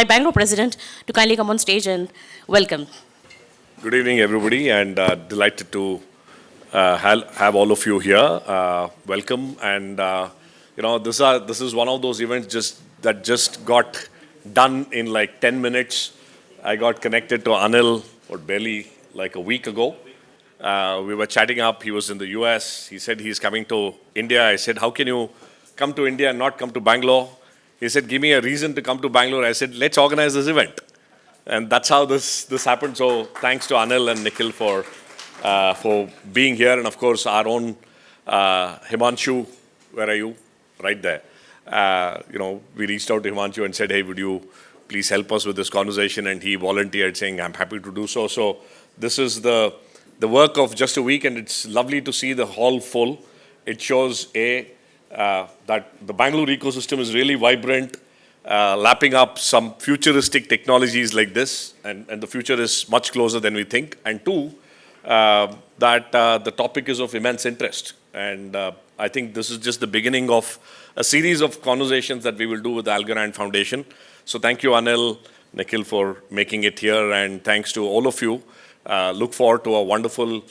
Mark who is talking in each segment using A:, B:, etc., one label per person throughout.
A: TiE Bangalore president to kindly come on stage and welcome.
B: Good evening, everybody, and delighted to have all of you here. Welcome, and this is one of those events that just got done in like 10 minutes. I got connected to Anil, or barely like a week ago. We were chatting up. He was in the US. He said he's coming to India. I said, how can you come to India and not come to Bangalore? He said, give me a reason to come to Bangalore. I said, let's organize this event. And that's how this happened. So thanks to Anil and Nikhil for being here. And of course, our own Himanshu, where are you? Right there. We reached out to Himanshu and said, hey, would you please help us with this conversation? And he volunteered saying, I'm happy to do so. So this is the work of just a week, and it's lovely to see the hall full. It shows, that the Bangalore ecosystem is really vibrant, lapping up some futuristic technologies like this, and the future is much closer than we think. And two, that the topic is of immense interest. And I think this is just the beginning of a series of conversations that we will do with the Algorand Foundation. So thank you, Anil, Nikhil, for making it here, and thanks to all of you. Look forward to a wonderful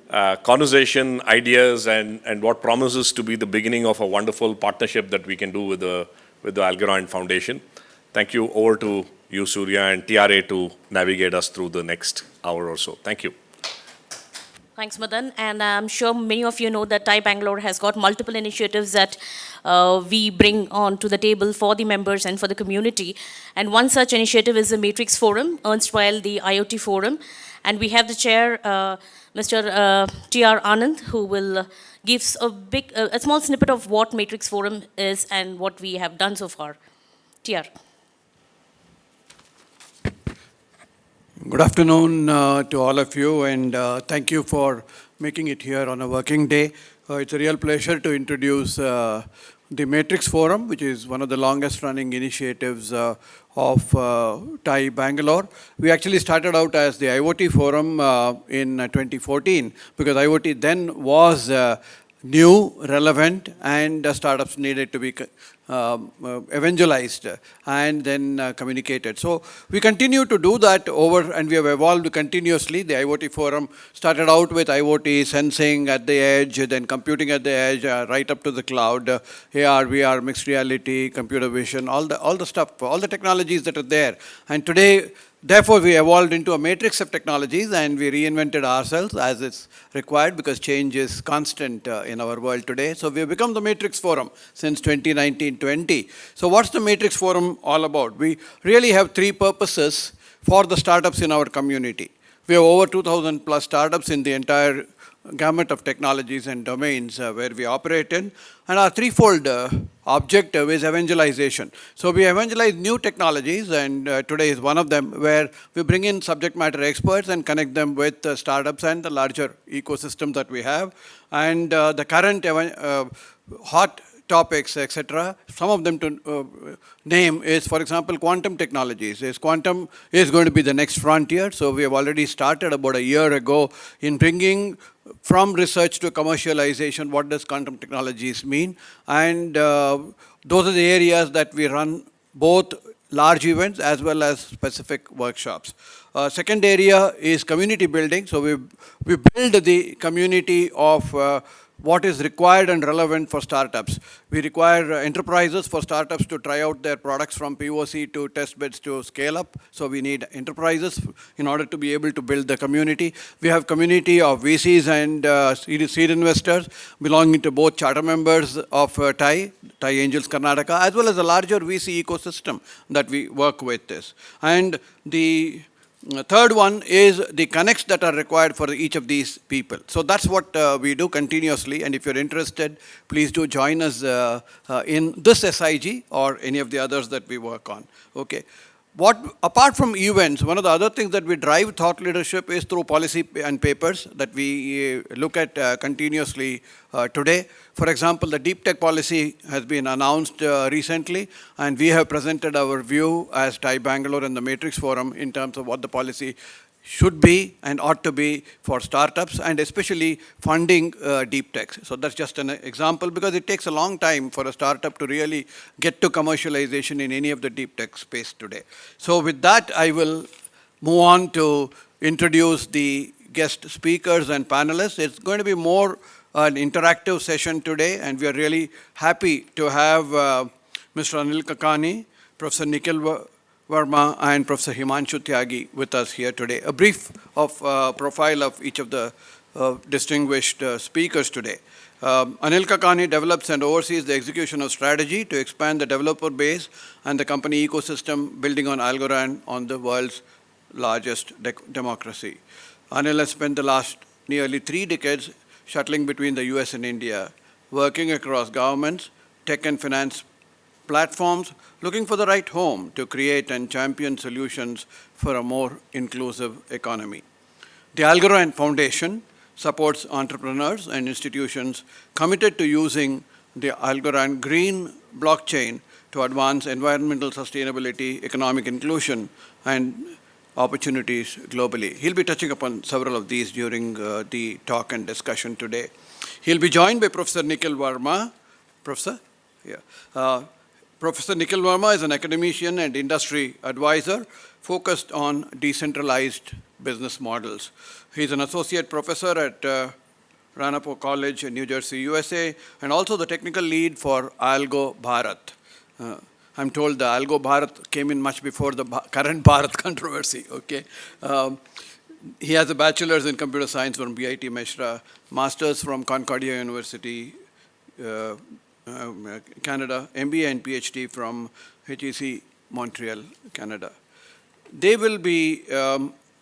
B: conversation, ideas, and what promises to be the beginning of a wonderful partnership that we can do with the Algorand Foundation. Thank you. Over to you, Surya, and TRA to navigate us through the next hour or so. Thank you.
A: Thanks, Madan. And I'm sure many of you know that TiE Bangalore has got multiple initiatives that we bring on to the table for the members and for the community. And one such initiative is the Matrix Forum, erstwhile the IoT Forum. And we have the chair, Mr. T.R. Anand, who will give a small snippet of what Matrix Forum is and what we have done so far. T.R.
C: Good afternoon to all of you, and thank you for making it here on a working day. It's a real pleasure to introduce the Matrix Forum, which is one of the longest running initiatives of TiE Bangalore. We actually started out as the IoT Forum in 2014, because IoT then was new, relevant, and startups needed to be evangelized and then communicated. So we continue to do that and we have evolved continuously. The IoT Forum started out with IoT, sensing at the edge, then computing at the edge, right up to the cloud, AR, VR, mixed reality, computer vision, all the stuff, all the technologies that are there. And today, therefore, we evolved into a matrix of technologies, and we reinvented ourselves as it's required, because change is constant in our world today. So we have become the Matrix Forum since 2019-20. So what's the Matrix Forum all about? We really have three purposes for the startups in our community. We have over 2,000 plus startups in the entire gamut of technologies and domains where we operate in. And our threefold objective is evangelization. So we evangelize new technologies, and today is one of them, where we bring in subject matter experts and connect them with startups and the larger ecosystem that we have. And the current hot topics, etc. Some of them to name is, for example, quantum technologies. Quantum is going to be the next frontier. So we have already started about a year ago in bringing from research to commercialization, what does quantum technologies mean? And those are the areas that we run both large events as well as specific workshops. Second area is community building. So we build the community of what is required and relevant for startups. We require enterprises for startups to try out their products from POC to test beds to scale up. So we need enterprises in order to be able to build the community. We have community of VCs and seed investors belonging to both charter members of TiE Angels Karnataka, as well as a larger VC ecosystem that we work with this. And the third one is the connects that are required for each of these people. So that's what we do continuously. And if you're interested, please do join us in this SIG or any of the others that we work on. Okay. Apart from events, one of the other things that we drive thought leadership is through policy and papers that we look at continuously today. For example, the deep tech policy has been announced recently, and we have presented our view as TiE Bangalore and the Matrix Forum in terms of what the policy should be and ought to be for startups, and especially funding deep tech. So that's just an example, because it takes a long time for a startup to really get to commercialization in any of the deep tech space today. So with that, I will move on to introduce the guest speakers and panelists. It's going to be more an interactive session today, and we are really happy to have Mr. Anil Kakani, Professor Nikhil Varma, and Professor Himanshu Tyagi with us here today. A brief profile of each of the distinguished speakers today. Anil Kakani develops and oversees the execution of strategy to expand the developer base and the company ecosystem, building on Algorand, on the world's largest democracy. Anil has spent the last nearly 3 decades shuttling between the US and India, working across governments, tech and finance platforms, looking for the right home to create and champion solutions for a more inclusive economy. The Algorand Foundation supports entrepreneurs and institutions committed to using the Algorand green blockchain to advance environmental sustainability, economic inclusion, and opportunities globally. He'll be touching upon several of these during the talk and discussion today. He'll be joined by Professor Nikhil Varma. Professor? Yeah. Professor Nikhil Varma is an academician and industry advisor focused on decentralized business models. He's an associate professor at Ranapo College in New Jersey, USA, and also the technical lead for Algo Bharat. I'm told the Algo Bharat came in much before the current Bharat controversy, okay? He has a bachelor's in computer science from BIT Meshra, master's from Concordia University, Canada, MBA and PhD from HEC Montreal, Canada. They will be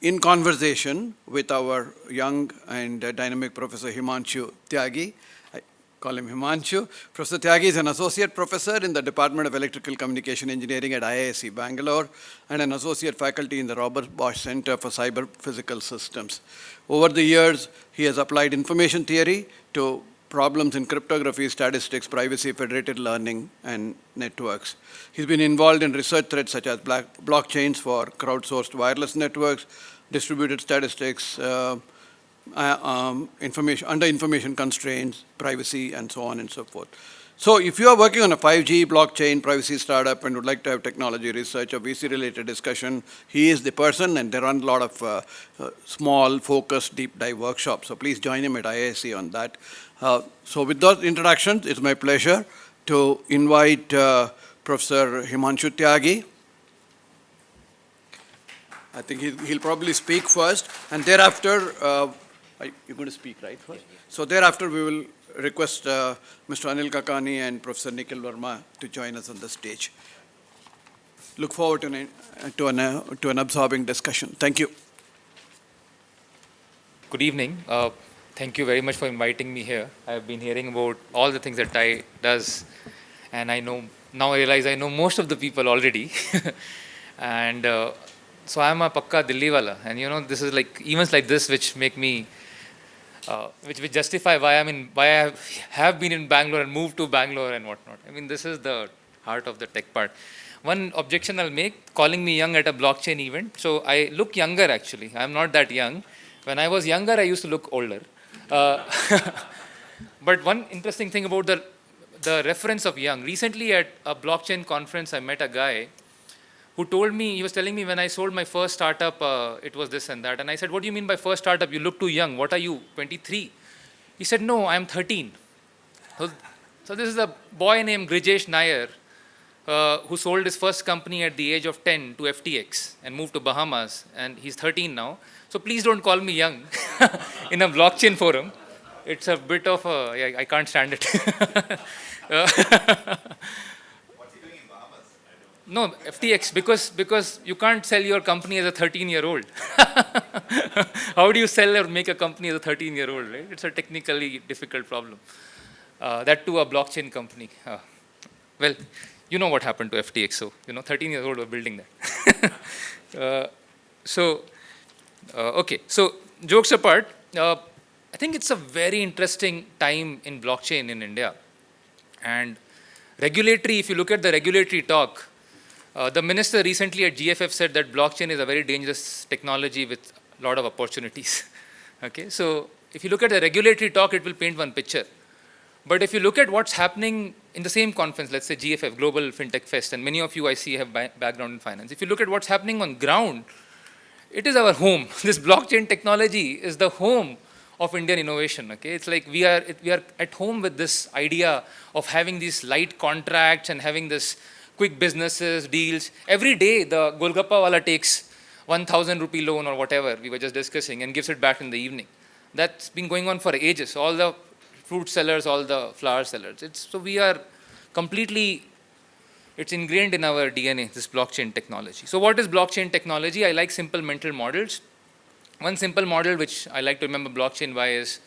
C: in conversation with our young and dynamic Professor Himanshu Tyagi. I call him Himanshu. Professor Tyagi is an associate professor in the Department of Electrical Communication Engineering at IISc Bangalore and an associate faculty in the Robert Bosch Center for Cyber Physical Systems. Over the years, he has applied information theory to problems in cryptography, statistics, privacy, federated learning, and networks. He's been involved in research threads such as blockchains for crowdsourced wireless networks, distributed statistics, information constraints, privacy, and so on and so forth. So if you are working on a 5G blockchain privacy startup and would like to have technology research or VC-related discussion, he is the person, and they run a lot of small, focused, deep dive workshops. So please join him at IISc on that. So with those introductions, it's my pleasure to invite Professor Himanshu Tyagi. I think he'll probably speak first, and thereafter, you're going to speak, right? First? So thereafter, we will request Mr. Anil Kakani and Professor Nikhil Varma to join us on the stage. Look forward to an absorbing discussion. Thank you.
D: Good evening. Thank you very much for inviting me here. I have been hearing about all the things that TiE does, and I realize I know most of the people already. And so I'm a pakka Delhi wala, and this is like events like this which make me, which justify why I have been in Bangalore and moved to Bangalore and whatnot. I mean, this is the heart of the tech part. One objection I'll make, calling me young at a blockchain event. So I look younger actually. I'm not that young. When I was younger, I used to look older. But one interesting thing about the reference of young. Recently at a blockchain conference, I met a guy who told me, he was telling me when I sold my first startup, it was this and that. And I said, what do you mean by first startup? You look too young. What are you, 23? He said, no, I'm 13. So this is a boy named Grijesh Nair who sold his first company at the age of 10 to FTX and moved to Bahamas. And he's 13 now. So please don't call me young in a blockchain forum. It's a bit of a, I can't stand it. No, FTX, because you can't sell your company as a 13-year-old. How do you sell or make a company as a 13-year-old, right? It's a technically difficult problem. That too, a blockchain company. Well, you know what happened to FTX, so, 13-year-old were building that. Okay, so jokes apart, I think it's a very interesting time in blockchain in India. And regulatory, if you look at the regulatory talk, the minister recently at GFF said that blockchain is a very dangerous technology with lot of opportunities. Okay, so if you look at the regulatory talk, it will paint one picture. But if you look at what's happening in the same conference, let's say GFF, Global FinTech Fest, and many of you I see have background in finance. If you look at what's happening on ground, it is our home. This blockchain technology is the home of Indian innovation. Okay, it's like we are at home with this idea of having these light contracts and having this quick businesses, deals. Every day, the Golgappa wala takes 1,000 rupee loan or whatever we were just discussing and gives it back in the evening. That's been going on for ages. All the fruit sellers, all the flower sellers. So we are completely, it's ingrained in our DNA, this blockchain technology. So what is blockchain technology? I like simple mental models. One simple model which I like to remember blockchain by is,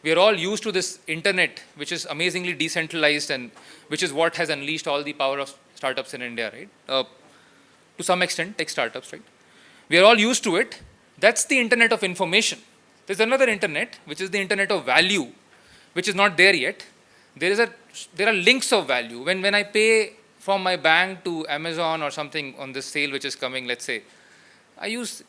D: we are all used to this internet, which is amazingly decentralized and which is what has unleashed all the power of startups in India, right? To some extent, tech startups, right? We are all used to it. That's the internet of information. There's another internet, which is the internet of value, which is not there yet. There are links of value. When I pay from my bank to Amazon or something on this sale which is coming, let's say, I use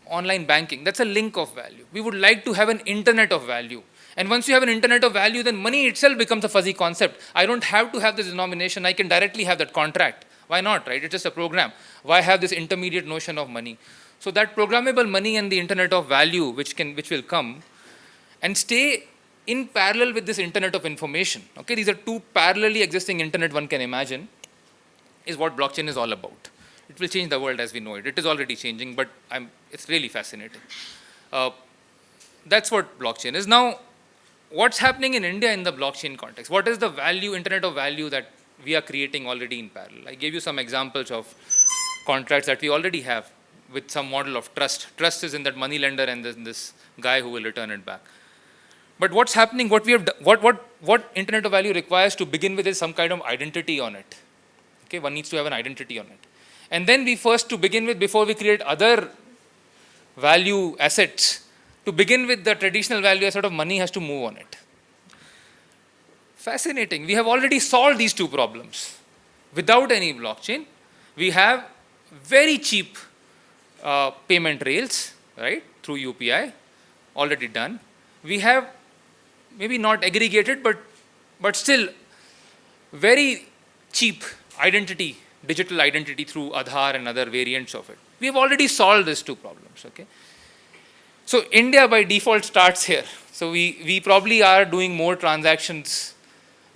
D: online banking. That's a link of value. We would like to have an internet of value. And once you have an internet of value, then money itself becomes a fuzzy concept. I don't have to have this denomination. I can directly have that contract. Why not, right? It's just a program. Why have this intermediate notion of money? So that programmable money and the internet of value, which will come and stay in parallel with this internet of information. Okay, these are two parallelly existing internet one can imagine, is what blockchain is all about. It will change the world as we know it. It is already changing, but it's really fascinating. That's what blockchain is. Now, what's happening in India in the blockchain context? What is the value, internet of value that we are creating already in parallel? I gave you some examples of contracts that we already have with some model of trust. Trust is in that money lender and this guy who will return it back. But what's happening, what internet of value requires to begin with is some kind of identity on it. Okay, one needs to have an identity on it. And then we first, to begin with, before we create other value assets, to begin with the traditional value asset of money has to move on it. Fascinating. We have already solved these two problems. Without any blockchain, we have very cheap payment rails, right, through UPI, already done. We have maybe not aggregated, but still very cheap identity, digital identity through Aadhaar and other variants of it. We have already solved these two problems, okay? So India by default starts here. So we probably are doing more transactions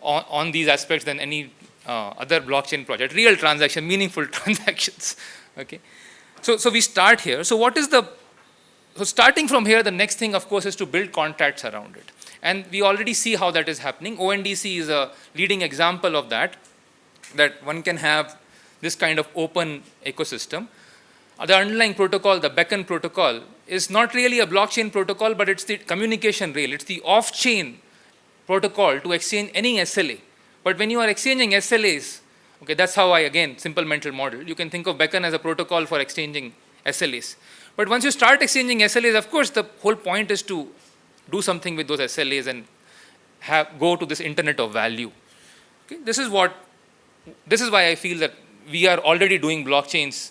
D: on these aspects than any other blockchain project, real transaction, meaningful transactions, okay? So we start here. So starting from here, the next thing, of course, is to build contracts around it. And we already see how that is happening. ONDC is a leading example of that one can have this kind of open ecosystem. The underlying protocol, the beacon protocol, is not really a blockchain protocol, but it's the communication rail. It's the off-chain protocol to exchange any SLA. But when you are exchanging SLAs, okay, that's how again, simple mental model. You can think of beacon as a protocol for exchanging SLAs. But once you start exchanging SLAs, of course, the whole point is to do something with those SLAs and go to this internet of value. Okay? This is why I feel that we are already doing blockchains.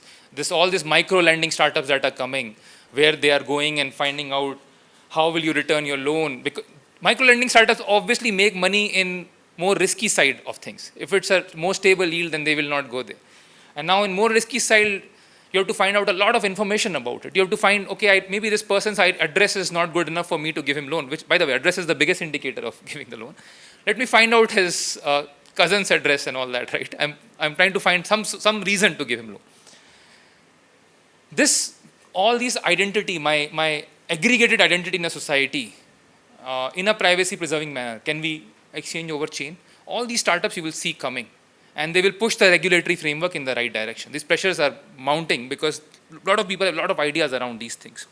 D: All these micro lending startups that are coming, where they are going and finding out how will you return your loan. Because micro lending startups obviously make money in more risky side of things. If it's a more stable yield, then they will not go there. And now in more risky side, you have to find out a lot of information about it. You have to find, okay, maybe this person's address is not good enough for me to give him loan, which, by the way, address is the biggest indicator of giving the loan. Let me find out his cousin's address and all that, right? I'm trying to find some reason to give him loan. All these identity, my aggregated identity in a society, in a privacy-preserving manner, can we exchange over chain? All these startups you will see coming. And they will push the regulatory framework in the right direction. These pressures are mounting because a lot of people have a lot of ideas around these things.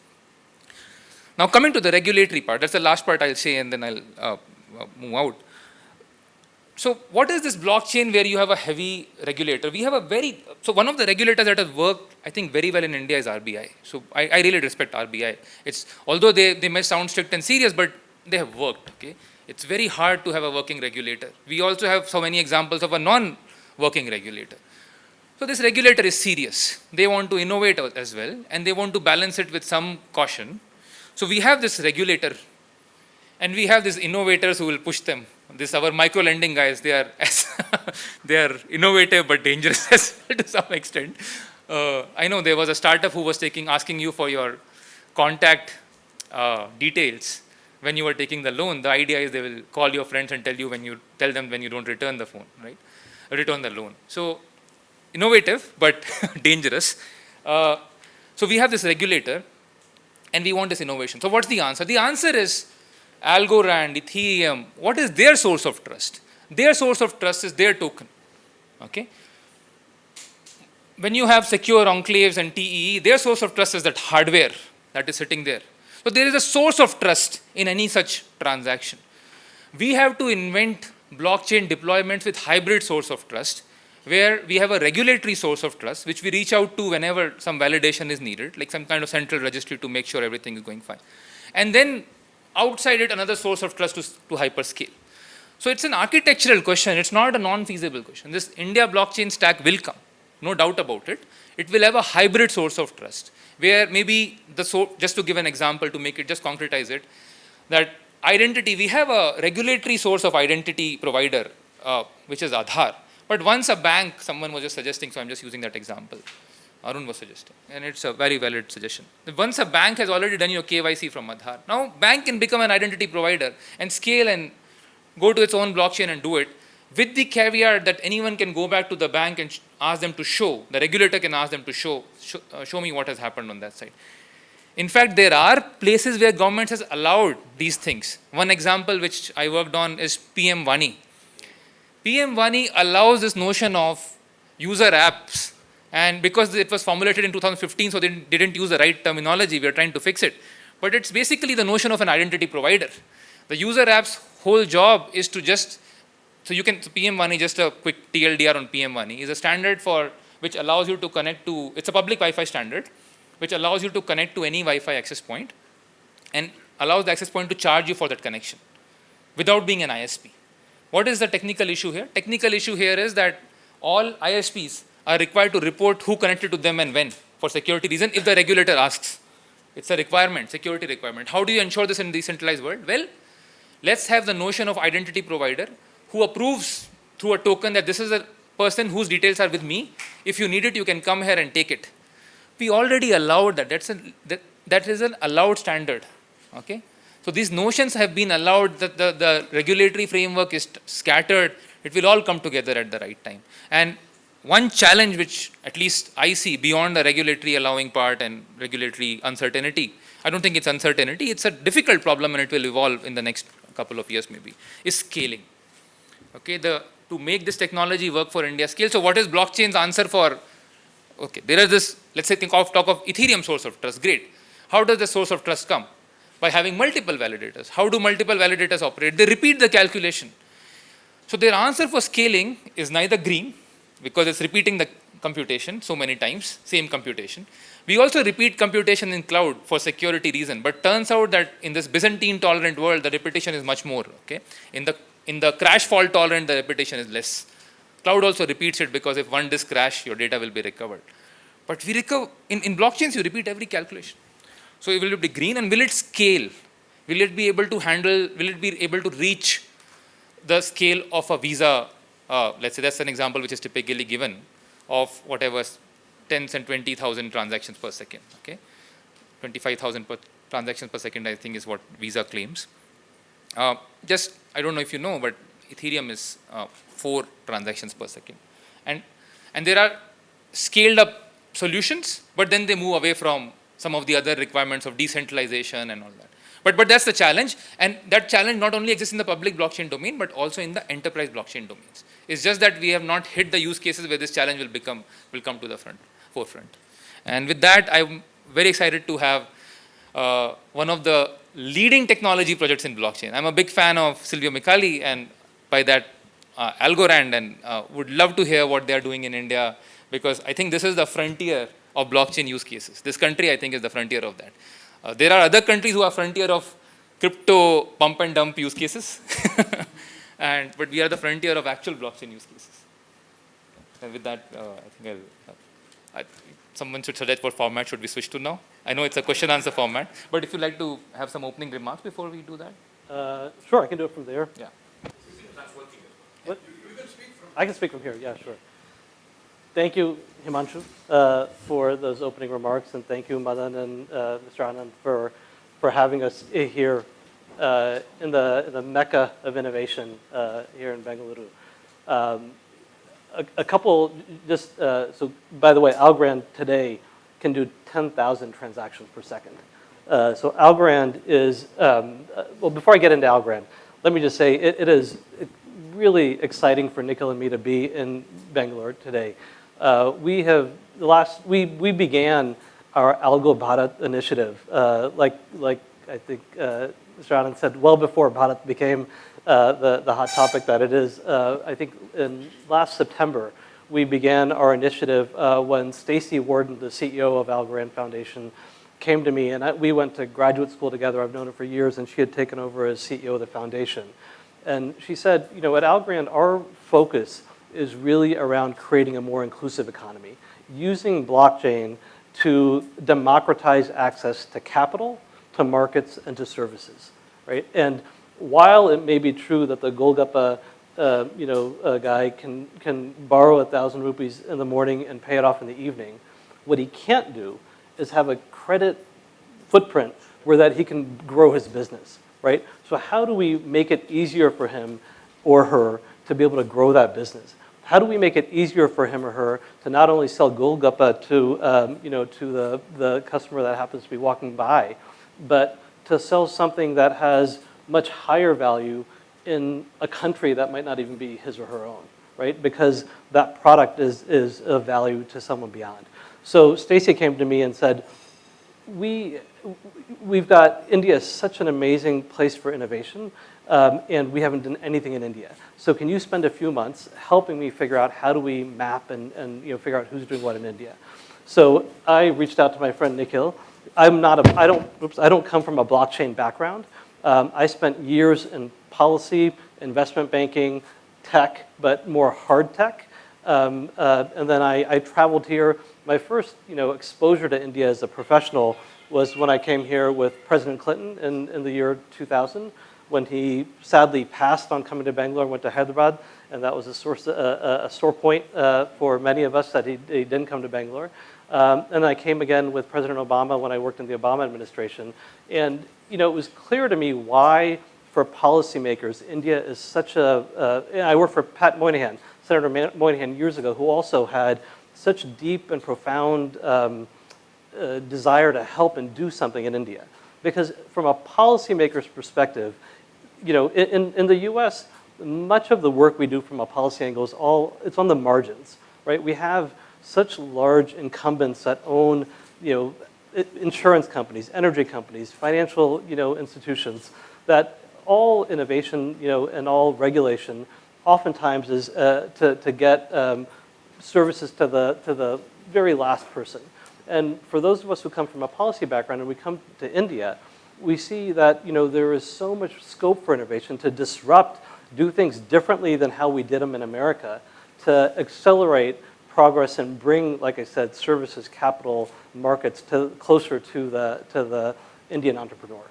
D: Now coming to the regulatory part, that's the last part I'll say and then I'll move out. So what is this blockchain where you have a heavy regulator? So one of the regulators that has worked, I think, very well in India is RBI. So I really respect RBI. Although they may sound strict and serious, but they have worked, okay? It's very hard to have a working regulator. We also have so many examples of a non-working regulator. So this regulator is serious. They want to innovate as well, and they want to balance it with some caution. So we have this regulator, and we have these innovators who will push them. This our micro lending guys, they are they are innovative but dangerous as well to some extent. I know there was a startup who was asking you for your contact details when you were taking the loan. The idea is they will call your friends and tell them when you don't return the phone, right? Return the loan. So innovative but dangerous. So we have this regulator, and we want this innovation. So what's the answer? The answer is Algorand, Ethereum. What is their source of trust? Their source of trust is their token. Okay. When you have secure enclaves and TEE, their source of trust is that hardware that is sitting there. So there is a source of trust in any such transaction. We have to invent blockchain deployments with hybrid source of trust, where we have a regulatory source of trust, which we reach out to whenever some validation is needed, like some kind of central registry to make sure everything is going fine. And then outside it, another source of trust to hyperscale. So it's an architectural question. It's not a non-feasible question. This India blockchain stack will come, no doubt about it. It will have a hybrid source of trust, where maybe just to give an example to make it just concretize it, that identity, we have a regulatory source of identity provider, which is Aadhaar. But once a bank, someone was just suggesting, so I'm just using that example. Arun was suggesting, and it's a very valid suggestion. Once a bank has already done your KYC from Aadhaar, now bank can become an identity provider and scale and go to its own blockchain and do it, with the caveat that anyone can go back to the bank and ask them to show, the regulator can ask them to show me what has happened on that side. In fact, there are places where government has allowed these things. One example which I worked on is PM Vani. PM Vani allows this notion of user apps, and because it was formulated in 2015, so they didn't use the right terminology, we are trying to fix it. But it's basically the notion of an identity provider. The user app's whole job is to just, so PM Vani, just a quick TLDR on PM Vani, is a standard which allows you to connect to, it's a public Wi-Fi standard, which allows you to connect to any Wi-Fi access point and allows the access point to charge you for that connection without being an ISP. What is the technical issue here? Technical issue here is that all ISPs are required to report who connected to them and when for security reason if the regulator asks. It's a requirement, security requirement. How do you ensure this in the decentralized world? Well, let's have the notion of identity provider who approves through a token that this is a person whose details are with me. If you need it, you can come here and take it. We already allowed that. That is an allowed standard. Okay? So these notions have been allowed, that the regulatory framework is scattered. It will all come together at the right time. And one challenge which at least I see beyond the regulatory allowing part and regulatory uncertainty, I don't think it's uncertainty, it's a difficult problem and it will evolve in the next couple of years maybe, is scaling. Okay, to make this technology work for India scale. So what is blockchain's answer for? Okay, there is this, let's say talk of Ethereum source of trust, great. How does the source of trust come? By having multiple validators. How do multiple validators operate? They repeat the calculation. So their answer for scaling is neither green, because it's repeating the computation so many times, same computation. We also repeat computation in cloud for security reason, but turns out that in this Byzantine tolerant world, the repetition is much more. Okay, in the crash fault tolerant, the repetition is less. Cloud also repeats it because if one disk crash, your data will be recovered. But we recover in blockchains, you repeat every calculation. So will it be green, and will it scale? Will it be able to handle? Will it be able to reach the scale of a Visa? Let's say that's an example which is typically given of whatever 10s and 20,000 transactions per second. Okay, 25,000 transactions per second, I think, is what Visa claims. I don't know if you know, but Ethereum is 4 transactions per second, and there are scaled up solutions, but then they move away from some of the other requirements of decentralization and all that. But that's the challenge, and that challenge not only exists in the public blockchain domain, but also in the enterprise blockchain domains. It's just that we have not hit the use cases where this challenge will come to the forefront. And with that, I'm very excited to have one of the leading technology projects in blockchain. I'm a big fan of Silvio Micali, and by that, Algorand, and would love to hear what they are doing in India, because I think this is the frontier of blockchain use cases. This country, I think, is the frontier of that. There are other countries who are frontier of crypto pump and dump use cases, but we are the frontier of actual blockchain use cases. And with that, I think someone should suggest what format should we switch to now. I know it's a question-answer format, but if you'd like to have some opening remarks before we do that.
E: Sure, I can do it from there.
D: Yeah.
E: What? I can speak from here, yeah, sure. Thank you, Himanshu, for those opening remarks, and thank you, Madan and Mr. Anand, for having us here in the mecca of innovation here in Bengaluru. A couple, just, so by the way, Algorand today can do 10,000 transactions per second. So Algorand is, well, before I get into Algorand, let me just say it is really exciting for Nikhil and me to be in Bangalore today. We began our Algo Bharat initiative, like I think Mr. Anand said, well before Bharat became the hot topic that it is. I think in last September, we began our initiative when Stacy Warden, the CEO of Algorand Foundation, came to me, and we went to graduate school together. I've known her for years, and she had taken over as CEO of the foundation. And she said, you know, at Algorand, our focus is really around creating a more inclusive economy, using blockchain to democratize access to capital, to markets, and to services, right? And while it may be true that the Golgappa guy can borrow 1,000 rupees in the morning and pay it off in the evening, what he can't do is have a credit footprint where that he can grow his business, right? So how do we make it easier for him or her to be able to grow that business? How do we make it easier for him or her to not only sell Golgappa to the customer that happens to be walking by, but to sell something that has much higher value in a country that might not even be his or her own, right? Because that product is of value to someone beyond. So Stacy came to me and said, we've got India is such an amazing place for innovation, and we haven't done anything in India. So can you spend a few months helping me figure out how do we map and figure out who's doing what in India? So I reached out to my friend Nikhil. I don't come from a blockchain background. I spent years in policy, investment banking, tech, but more hard tech. And then I traveled here. My first exposure to India as a professional was when I came here with President Clinton in the year 2000, when he sadly passed on coming to Bangalore and went to Hyderabad. And that was a sore point for many of us that he didn't come to Bangalore. And I came again with President Obama when I worked in the Obama administration. And it was clear to me why, for policymakers, India is such I worked for Pat Moynihan, Senator Moynihan years ago, who also had such deep and profound desire to help and do something in India. Because from a policymaker's perspective, in the US, much of the work we do from a policy angle it's on the margins, right? We have such large incumbents that own, insurance companies, energy companies, financial, institutions, that all innovation, and all regulation oftentimes is to get services to the very last person. And for those of us who come from a policy background and we come to India, we see that there is so much scope for innovation to disrupt, do things differently than how we did them in America, to accelerate progress and bring, like I said, services, capital, markets closer to the Indian entrepreneur.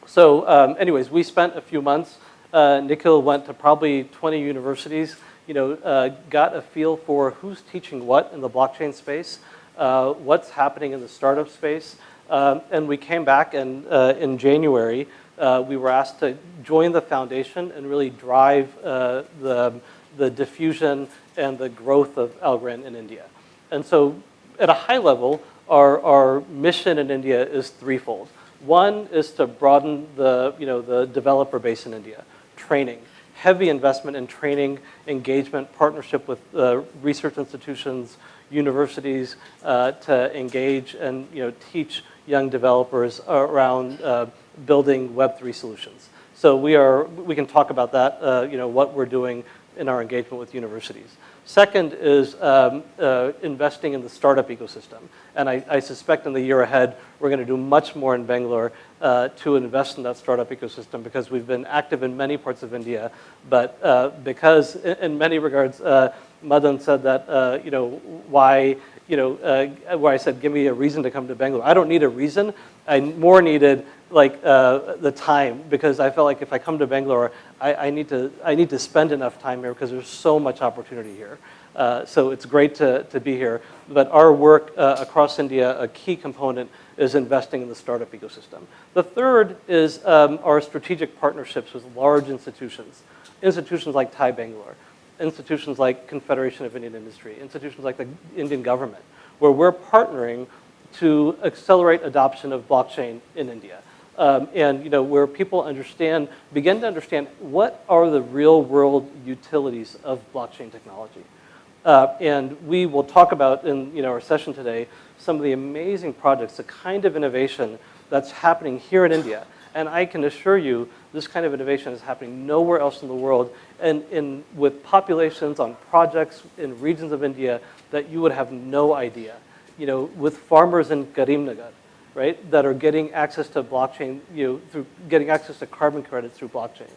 E: So anyways, we spent a few months. Nikhil went to probably 20 universities, got a feel for who's teaching what in the blockchain space, what's happening in the startup space. And we came back, and in January, we were asked to join the foundation and really drive the diffusion and the growth of Algorand in India. And so at a high level, our mission in India is threefold. One is to broaden the developer base in India, training, heavy investment in training, engagement, partnership with research institutions, universities to engage and teach young developers around building Web3 solutions. So we can talk about that, what we're doing in our engagement with universities. Second is investing in the startup ecosystem. And I suspect in the year ahead, we're going to do much more in Bangalore to invest in that startup ecosystem, because we've been active in many parts of India, but because in many regards, Madan said that, why, where I said, give me a reason to come to Bangalore. I don't need a reason. I more needed like the time, because I felt like if I come to Bangalore, I need to spend enough time here because there's so much opportunity here. So it's great to be here. But our work across India, a key component is investing in the startup ecosystem. The third is our strategic partnerships with large institutions. Institutions like TiE Bangalore, institutions like Confederation of Indian Industry, institutions like the Indian government, where we're partnering to accelerate adoption of blockchain in India. And where people begin to understand what are the real world utilities of blockchain technology. And we will talk about in our session today some of the amazing projects, the kind of innovation that's happening here in India. And I can assure you this kind of innovation is happening nowhere else in the world, and with populations on projects in regions of India that you would have no idea. With farmers in Karimnagar, right, that are getting access to blockchain, through getting access to carbon credits through blockchain.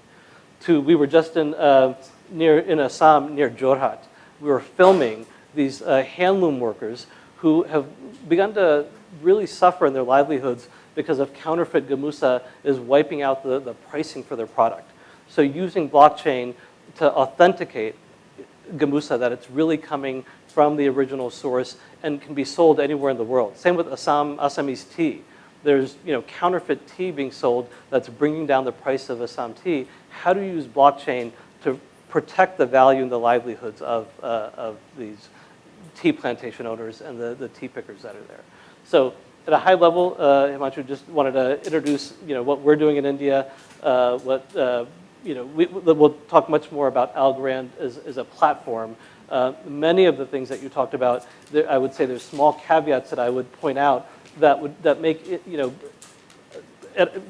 E: We were just in Assam near Jorhat. We were filming these handloom workers who have begun to really suffer in their livelihoods because of counterfeit gamusa is wiping out the pricing for their product. So using blockchain to authenticate gamusa, that it's really coming from the original source and can be sold anywhere in the world. Same with Assamese tea. There's counterfeit tea being sold that's bringing down the price of Assam tea. How do you use blockchain to protect the value and the livelihoods of these tea plantation owners and the tea pickers that are there? So at a high level, Himanshu, just wanted to introduce what we're doing in India. We'll talk much more about Algorand as a platform. Many of the things that you talked about, I would say there's small caveats that I would point out that make it,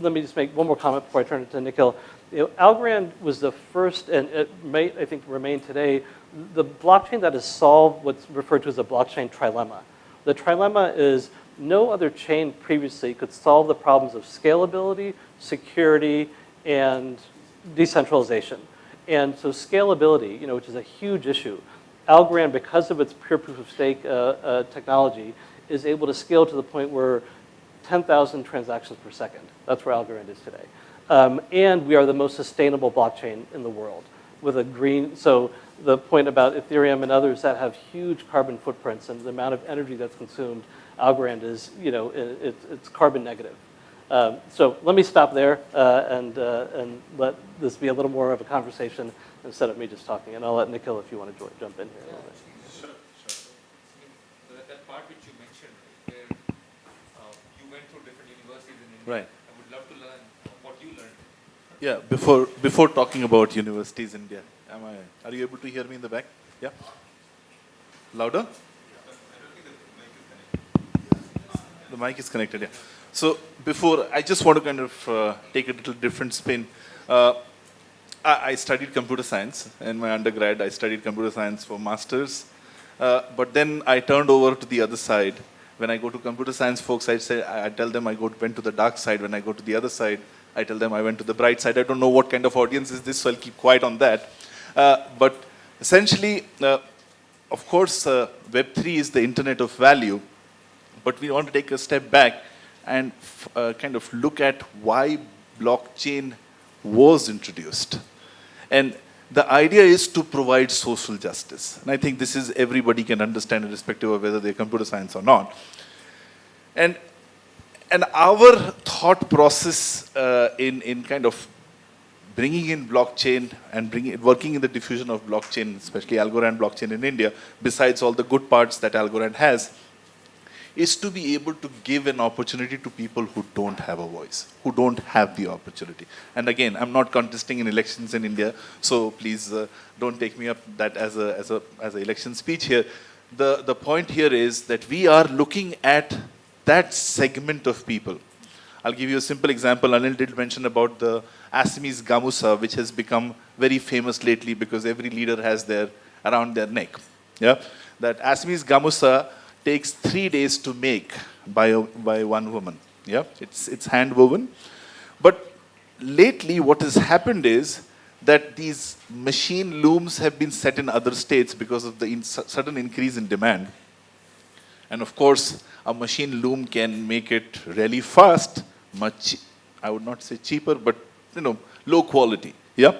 E: let me just make one more comment before I turn it to Nikhil. Algorand was the first, and it may, I think, remain today, the blockchain that has solved what's referred to as a blockchain trilemma. The trilemma is no other chain previously could solve the problems of scalability, security, and decentralization. And so scalability, which is a huge issue, Algorand, because of its pure proof of stake technology, is able to scale to the point where 10,000 transactions per second. That's where Algorand is today. And we are the most sustainable blockchain in the world with a green, so the point about Ethereum and others that have huge carbon footprints and the amount of energy that's consumed, Algorand is, it's carbon negative. So let me stop there and let this be a little more of a conversation instead of me just talking. And I'll let Nikhil, if you want to jump in here.
D: Sure. So that part which you mentioned, where you went through different universities in India,
F: Right.
D: I would love to learn what you learned.
F: Yeah, before talking about universities in India, are you able to hear me in the back? Yeah? Louder? The mic is connected, yeah. So before, I just want to kind of take a little different spin. I studied computer science. In my undergrad, I studied computer science for masters. But then I turned over to the other side. When I go to computer science folks, I tell them I went to the dark side. When I go to the other side, I tell them I went to the bright side. I don't know what kind of audience is this, so I'll keep quiet on that. But essentially, of course, Web3 is the internet of value. But we want to take a step back and kind of look at why blockchain was introduced. And the idea is to provide social justice. And I think this is everybody can understand, irrespective of whether they're computer science or not. And our thought process in kind of bringing in blockchain and working in the diffusion of blockchain, especially Algorand blockchain in India, besides all the good parts that Algorand has, is to be able to give an opportunity to people who don't have a voice, who don't have the opportunity. And again, I'm not contesting in elections in India, so please don't take me up that as an election speech here. The point here is that we are looking at that segment of people. I'll give you a simple example. Anil did mention about the Assamese gamusa, which has become very famous lately because every leader has around their neck. Yeah, that Assamese gamusa takes 3 days to make by one woman. Yeah, it's hand woven. But lately, what has happened is that these machine looms have been set in other states because of the sudden increase in demand. And of course, a machine loom can make it really fast, much, I would not say cheaper, but low quality. Yeah.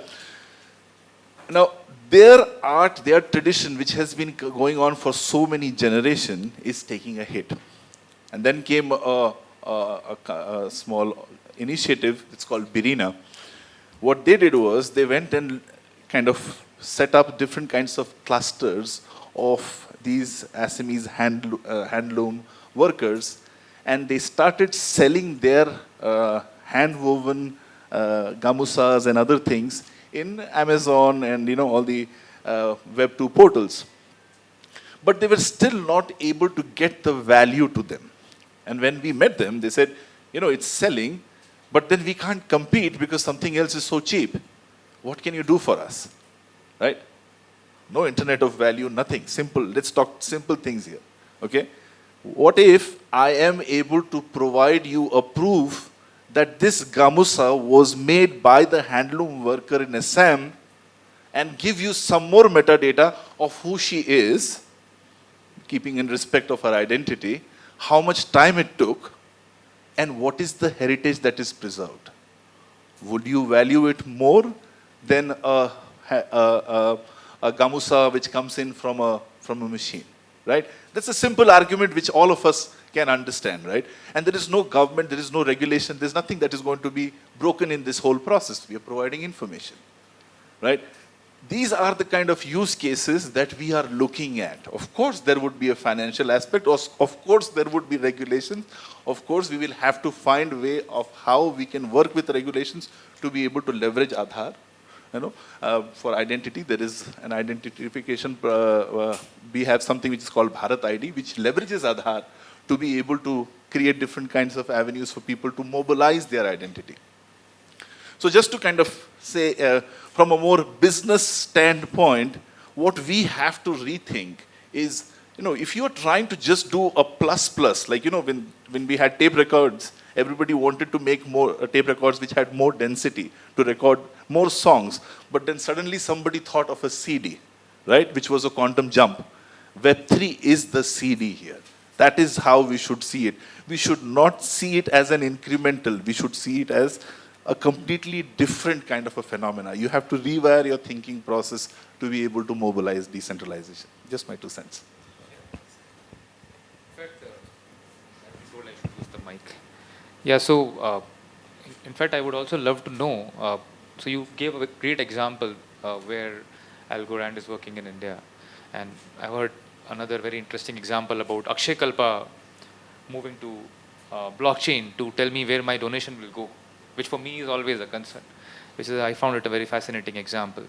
F: Now, their art, their tradition, which has been going on for so many generations, is taking a hit. And then came a small initiative, it's called Birina. What they did was, they went and kind of set up different kinds of clusters of these Assamese handloom workers, and they started selling their hand-woven gamusas and other things in Amazon and all the Web 2 portals. But they were still not able to get the value to them. And when we met them, they said, it's selling, but then we can't compete because something else is so cheap. What can you do for us? Right? No internet of value, nothing. Simple. Let's talk simple things here. Okay? What if I am able to provide you a proof that this gamusa was made by the handloom worker in Assam and give you some more metadata of who she is, keeping in respect of her identity, how much time it took, and what is the heritage that is preserved? Would you value it more than a gamusa which comes in from a machine, right? That's a simple argument which all of us can understand, right? And there is no government, there is no regulation, there's nothing that is going to be broken in this whole process. We are providing information, right? These are the kind of use cases that we are looking at. Of course, there would be a financial aspect. Of course, there would be regulations. Of course, we will have to find a way of how we can work with regulations to be able to leverage Aadhaar. For identity, there is an identification. We have something which is called Bharat ID, which leverages Aadhaar to be able to create different kinds of avenues for people to mobilize their identity. So just to kind of say, from a more business standpoint, what we have to rethink is, if you are trying to just do a plus, like, when we had tape records, everybody wanted to make more tape records which had more density to record more songs. But then suddenly somebody thought of a CD, right, which was a quantum jump. Web3 is the CD here. That is how we should see it. We should not see it as an incremental. We should see it as a completely different kind of a phenomena. You have to rewire your thinking process to be able to mobilize decentralization. Just my 2 cents.
D: In fact, I told I should use the mic. Yeah, so in fact, I would also love to know, so you gave a great example where Algorand is working in India. And I heard another very interesting example about Akshay Kalpa moving to blockchain to tell me where my donation will go, which for me is always a concern, which is, I found it a very fascinating example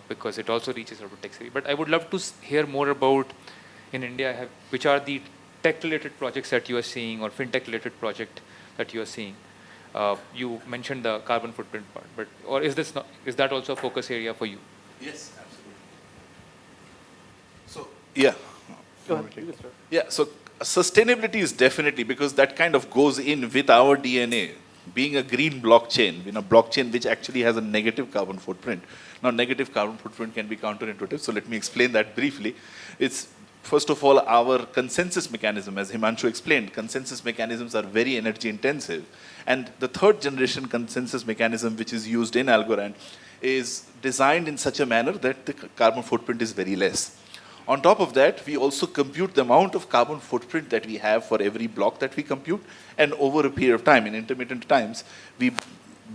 D: because it also reaches out to tech savvy. But I would love to hear more about, in India, which are the tech-related projects that you are seeing or fintech-related project that you are seeing. You mentioned the carbon footprint part, or is that also a focus area for you?
F: Yes, absolutely. So, yeah.
E: Go ahead. You can start.
F: Yeah, so sustainability is definitely, because that kind of goes in with our DNA. Being a green blockchain, blockchain which actually has a negative carbon footprint. Now, negative carbon footprint can be counterintuitive, so let me explain that briefly. It's, first of all, our consensus mechanism, as Himanshu explained. Consensus mechanisms are very energy intensive. And the third generation consensus mechanism, which is used in Algorand, is designed in such a manner that the carbon footprint is very less. On top of that, we also compute the amount of carbon footprint that we have for every block that we compute. And over a period of time, in intermittent times, we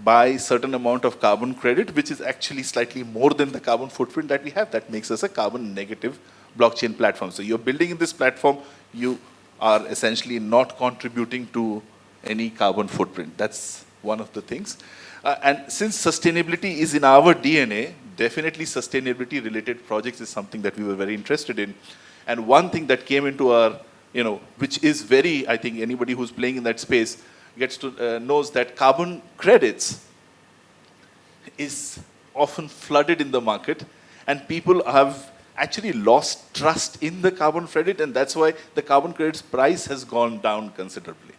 F: buy certain amount of carbon credit, which is actually slightly more than the carbon footprint that we have. That makes us a carbon negative blockchain platform. So you're building in this platform, you are essentially not contributing to any carbon footprint. That's one of the things. And since sustainability is in our DNA, definitely sustainability related projects is something that we were very interested in. And one thing that came into our, which is very, I think anybody who's playing in that space gets to, knows that carbon credits is often flooded in the market, and people have actually lost trust in the carbon credit, and that's why the carbon credits price has gone down considerably.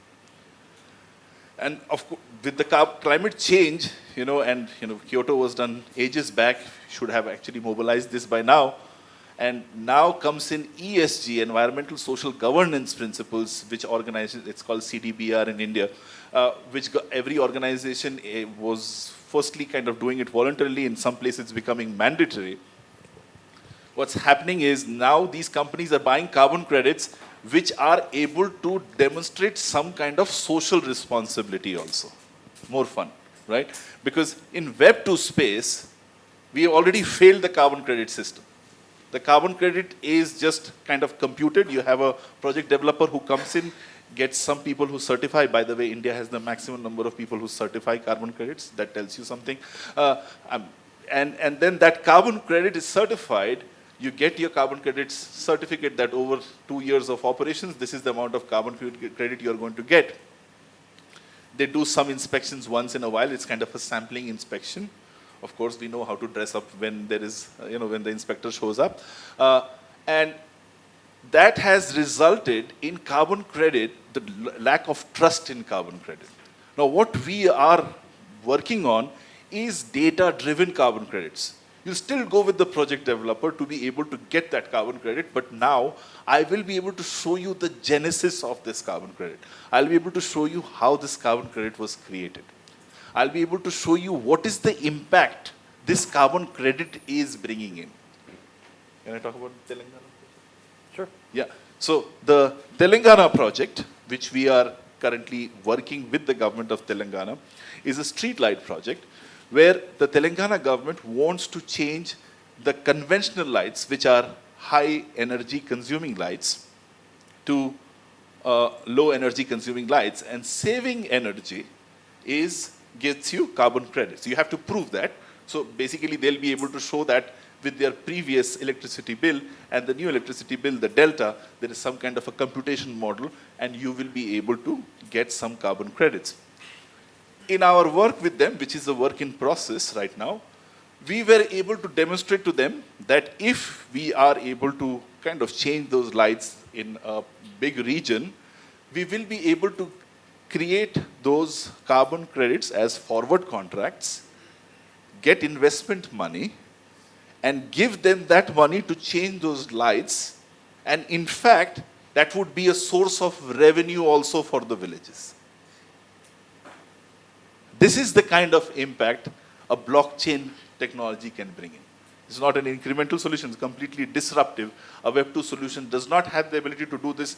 F: And of course, with the climate change, and Kyoto was done ages back, should have actually mobilized this by now. And now comes in ESG, environmental social governance principles, which organizes, it's called CDBR in India, which every organization was firstly kind of doing it voluntarily. In some places it's becoming mandatory. What's happening is now these companies are buying carbon credits which are able to demonstrate some kind of social responsibility also. More fun, right? Because in Web 2 space, we already failed the carbon credit system. The carbon credit is just kind of computed. You have a project developer who comes in, gets some people who certify. By the way, India has the maximum number of people who certify carbon credits. That tells you something. And then that carbon credit is certified. You get your carbon credits certificate that over 2 years of operations, this is the amount of carbon credit you're going to get. They do some inspections once in a while. It's kind of a sampling inspection. Of course, we know how to dress up when there is, when the inspector shows up. And that has resulted in carbon credit, the lack of trust in carbon credit. Now, what we are working on is data-driven carbon credits. You still go with the project developer to be able to get that carbon credit, but now I will be able to show you the genesis of this carbon credit. I'll be able to show you how this carbon credit was created. I'll be able to show you what is the impact this carbon credit is bringing in. Can I talk about Telangana?
E: Sure.
F: Yeah. So the Telangana project, which we are currently working with the government of Telangana, is a street light project where the Telangana government wants to change the conventional lights, which are high energy consuming lights, to low energy consuming lights. And saving energy gets you carbon credits. You have to prove that. So basically they'll be able to show that with their previous electricity bill and the new electricity bill, the delta, there is some kind of a computation model and you will be able to get some carbon credits. In our work with them, which is a work in process right now, we were able to demonstrate to them that if we are able to kind of change those lights in a big region, we will be able to create those carbon credits as forward contracts, get investment money, and give them that money to change those lights. And in fact, that would be a source of revenue also for the villages. This is the kind of impact a blockchain technology can bring in. It's not an incremental solution, it's completely disruptive. A Web 2 solution does not have the ability to do this.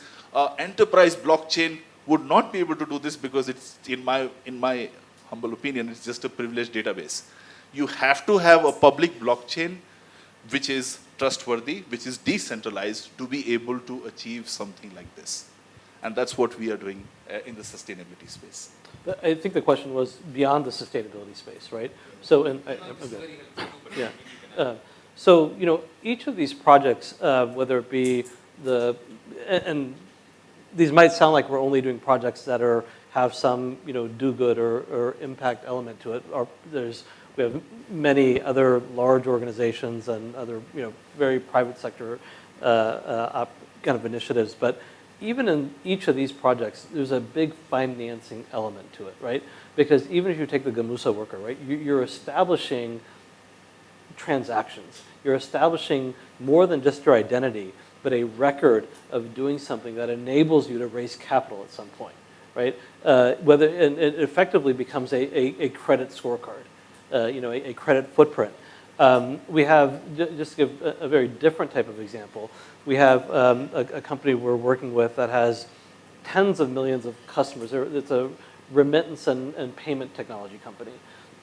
F: Enterprise blockchain would not be able to do this because it's, in my humble opinion, it's just a privileged database. You have to have a public blockchain which is trustworthy, which is decentralized to be able to achieve something like this. And that's what we are doing in the sustainability space.
E: I think the question was beyond the sustainability space, right? So, so each of these projects, whether it be and these might sound like we're only doing projects that have some do-good or impact element to it. We have many other large organizations and other very private sector kind of initiatives, but even in each of these projects, there's a big financing element to it, right? Because even if you take the Gamusa worker, right, you're establishing transactions. You're establishing more than just your identity, but a record of doing something that enables you to raise capital at some point, right? And it effectively becomes a credit scorecard, a credit footprint. We have, just to give a very different type of example, we have a company we're working with that has tens of millions of customers. It's a remittance and payment technology company.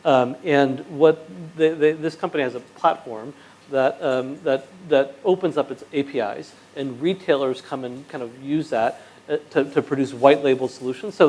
E: And what this company has a platform that opens up its APIs, and retailers come and kind of use that to produce white label solutions. So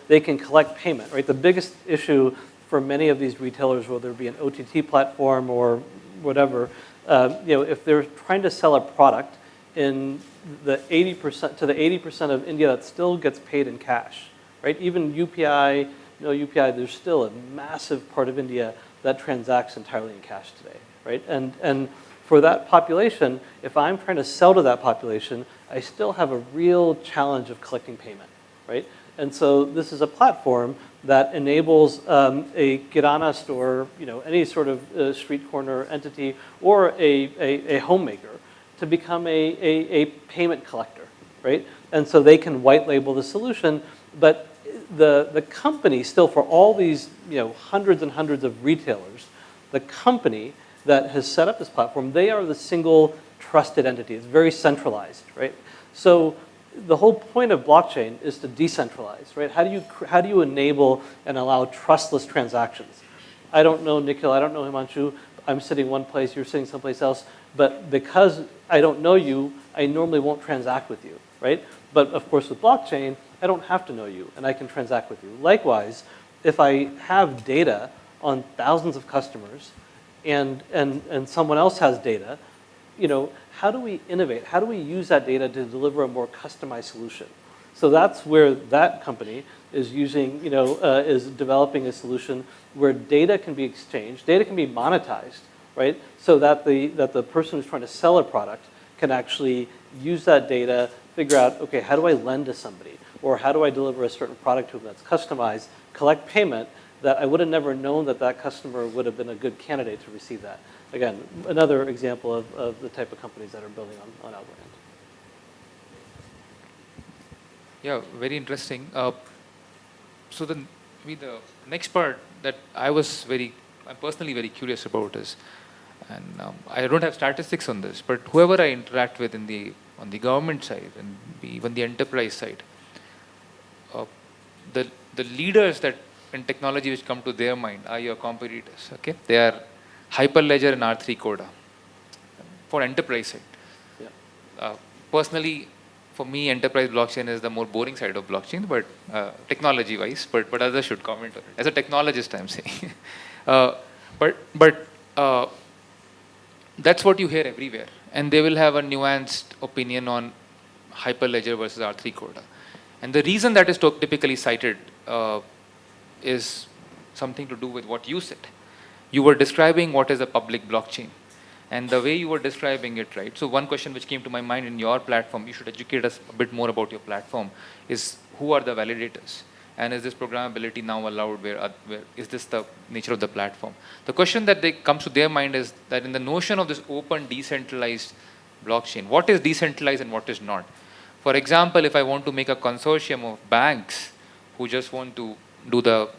E: they can collect payment, right? The biggest issue for many of these retailers, whether it be an OTT platform or whatever, if they're trying to sell a product in the 80% of India that still gets paid in cash, right? Even UPI, there's still a massive part of India that transacts entirely in cash today, right? And for that population, if I'm trying to sell to that population, I still have a real challenge of collecting payment, right? And so this is a platform that enables a kirana store, any sort of street corner entity, or a homemaker to become a payment collector, right? And so they can white label the solution, but the company still, for all these hundreds and hundreds of retailers, the company that has set up this platform, they are the single trusted entity. It's very centralized, right? So the whole point of blockchain is to decentralize, right? How do you enable and allow trustless transactions? I don't know Nikhil, I don't know Himanshu. I'm sitting one place, you're sitting someplace else. But because I don't know you, I normally won't transact with you, right? But of course with blockchain, I don't have to know you and I can transact with you. Likewise, if I have data on thousands of customers and someone else has data, how do we innovate? How do we use that data to deliver a more customized solution? So that's where that company is using, is developing a solution where data can be exchanged, data can be monetized, right? So that the person who's trying to sell a product can actually use that data, figure out, okay, how do I lend to somebody? Or how do I deliver a certain product to them that's customized, collect payment that I would have never known that customer would have been a good candidate to receive that. Again, another example of the type of companies that are building on Algorand.
D: Yeah, very interesting. So the next part that I'm personally very curious about is, and I don't have statistics on this, but whoever I interact with on the government side and even the enterprise side, the leaders that in technology which come to their mind are your competitors. Okay, they are Hyperledger and R3 Coda for enterprise side.
E: Yeah.
D: Personally, for me, enterprise blockchain is the more boring side of blockchain, but technology-wise. But others should comment on it. As a technologist, I'm saying. But that's what you hear everywhere, and they will have a nuanced opinion on Hyperledger versus R3 Coda. And the reason that is typically cited is something to do with what you said. You were describing what is a public blockchain. And the way you were describing it, right? So one question which came to my mind in your platform, you should educate us a bit more about your platform, is who are the validators? And is this programmability now allowed? Where is this the nature of the platform? The question that comes to their mind is that in the notion of this open, decentralized blockchain, what is decentralized and what is not? For example, if I want to make a consortium of banks who just want to do the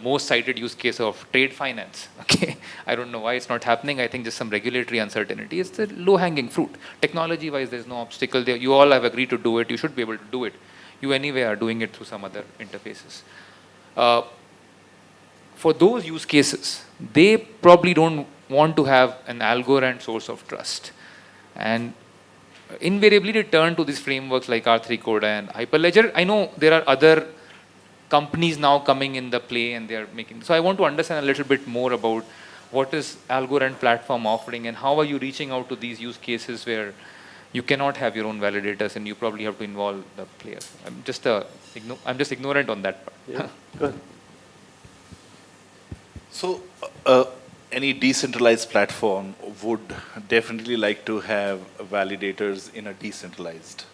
D: most cited use case of trade finance. Okay, I don't know why it's not happening. I think just some regulatory uncertainty. It's the low-hanging fruit. Technology-wise, there's no obstacle there. You all have agreed to do it. You should be able to do it. You anyway are doing it through some other interfaces. For those use cases, they probably don't want to have an Algorand source of trust. And invariably, they turn to these frameworks like R3 Coda and Hyperledger. I know there are other companies now coming in the play and they are making. So I want to understand a little bit more about what is Algorand platform offering and how are you reaching out to these use cases where you cannot have your own validators and you probably have to involve the players. I'm just ignorant on that part.
E: Yeah, good.
F: So any decentralized platform would definitely like to have validators in a decentralized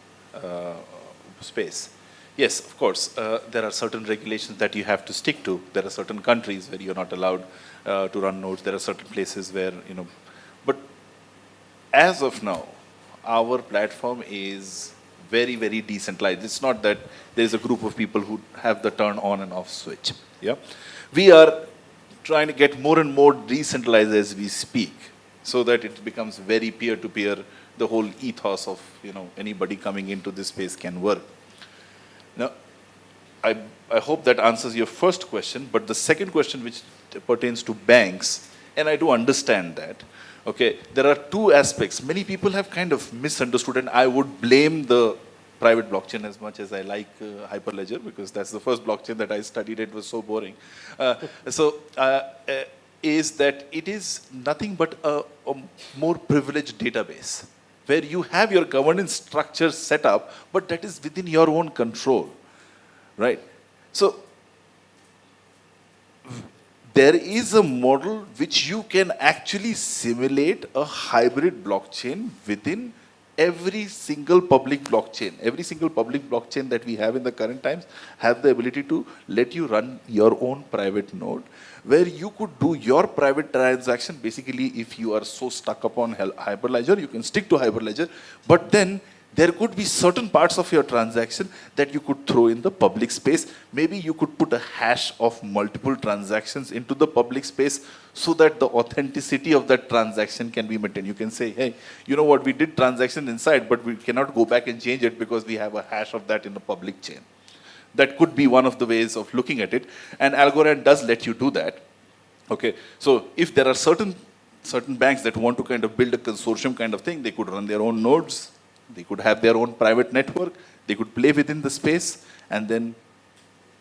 F: space. Yes, of course, there are certain regulations that you have to stick to. There are certain countries where you're not allowed to run nodes. There are certain places where, but as of now, our platform is very, very decentralized. It's not that there's a group of people who have the turn on and off switch. Yeah, we are trying to get more and more decentralized as we speak, so that it becomes very peer-to-peer. The whole ethos of anybody coming into this space can work. Now, I hope that answers your first question, but the second question, which pertains to banks, and I do understand that, okay, there are two aspects. Many people have kind of misunderstood, and I would blame the private blockchain as much as I like Hyperledger, because that's the first blockchain that I studied. It was so boring. Is that it is nothing but a more privileged database, where you have your governance structure set up, but that is within your own control, right? So there is a model which you can actually simulate a hybrid blockchain within every single public blockchain that we have in the current times have the ability to let you run your own private node, where you could do your private transaction. Basically, if you are so stuck upon Hyperledger, you can stick to Hyperledger, but then there could be certain parts of your transaction that you could throw in the public space. Maybe you could put a hash of multiple transactions into the public space so that the authenticity of that transaction can be maintained. You can say, hey, you know what, we did transaction inside, but we cannot go back and change it because we have a hash of that in the public chain. That could be one of the ways of looking at it. And Algorand does let you do that. Okay, so if there are certain banks that want to kind of build a consortium kind of thing, they could run their own nodes. They could have their own private network. They could play within the space and then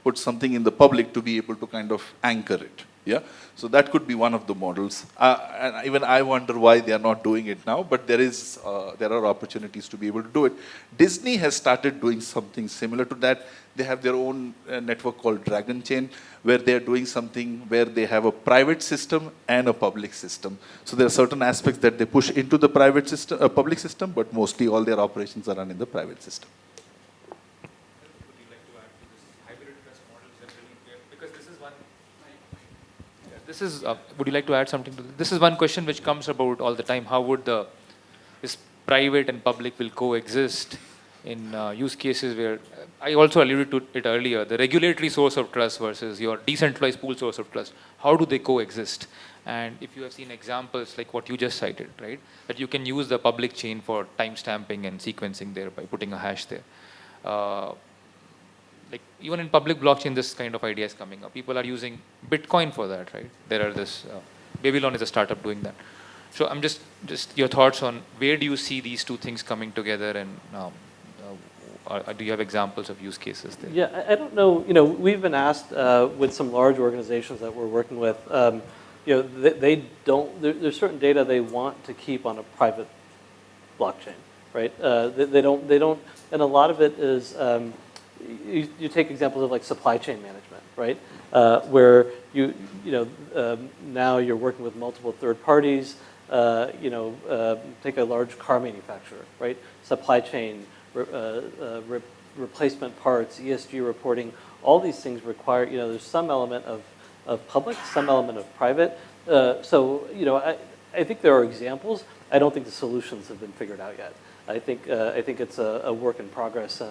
F: put something in the public to be able to kind of anchor it. Yeah, so that could be one of the models. And even I wonder why they are not doing it now, but there are opportunities to be able to do it. Disney has started doing something similar to that. They have their own network called Dragon Chain, where they are doing something where they have a private system and a public system. So there are certain aspects that they push into the private system, public system, but mostly all their operations are run in the private system.
D: Would you like to add something to this? This is one question which comes about all the time. How would this private and public will coexist in use cases where, I also alluded to it earlier, the regulatory source of trust versus your decentralized pool source of trust. How do they coexist? And if you have seen examples like what you just cited, right, that you can use the public chain for timestamping and sequencing there by putting a hash there. Like even in public blockchain, this kind of idea is coming up. People are using Bitcoin for that, right? There are Babylon is a startup doing that. So I'm just your thoughts on where do you see these two things coming together, and do you have examples of use cases there?
E: Yeah, I don't know. We've been asked with some large organizations that we're working with. They don't. There's certain data they want to keep on a private blockchain, right? They don't, and a lot of it is. You take examples of like supply chain management, right? Where now you're working with multiple third parties. Take a large car manufacturer, right? Supply chain, replacement parts, ESG reporting. All these things require. There's some element of public, some element of private. I think there are examples. I don't think the solutions have been figured out yet. I think it's a work in progress,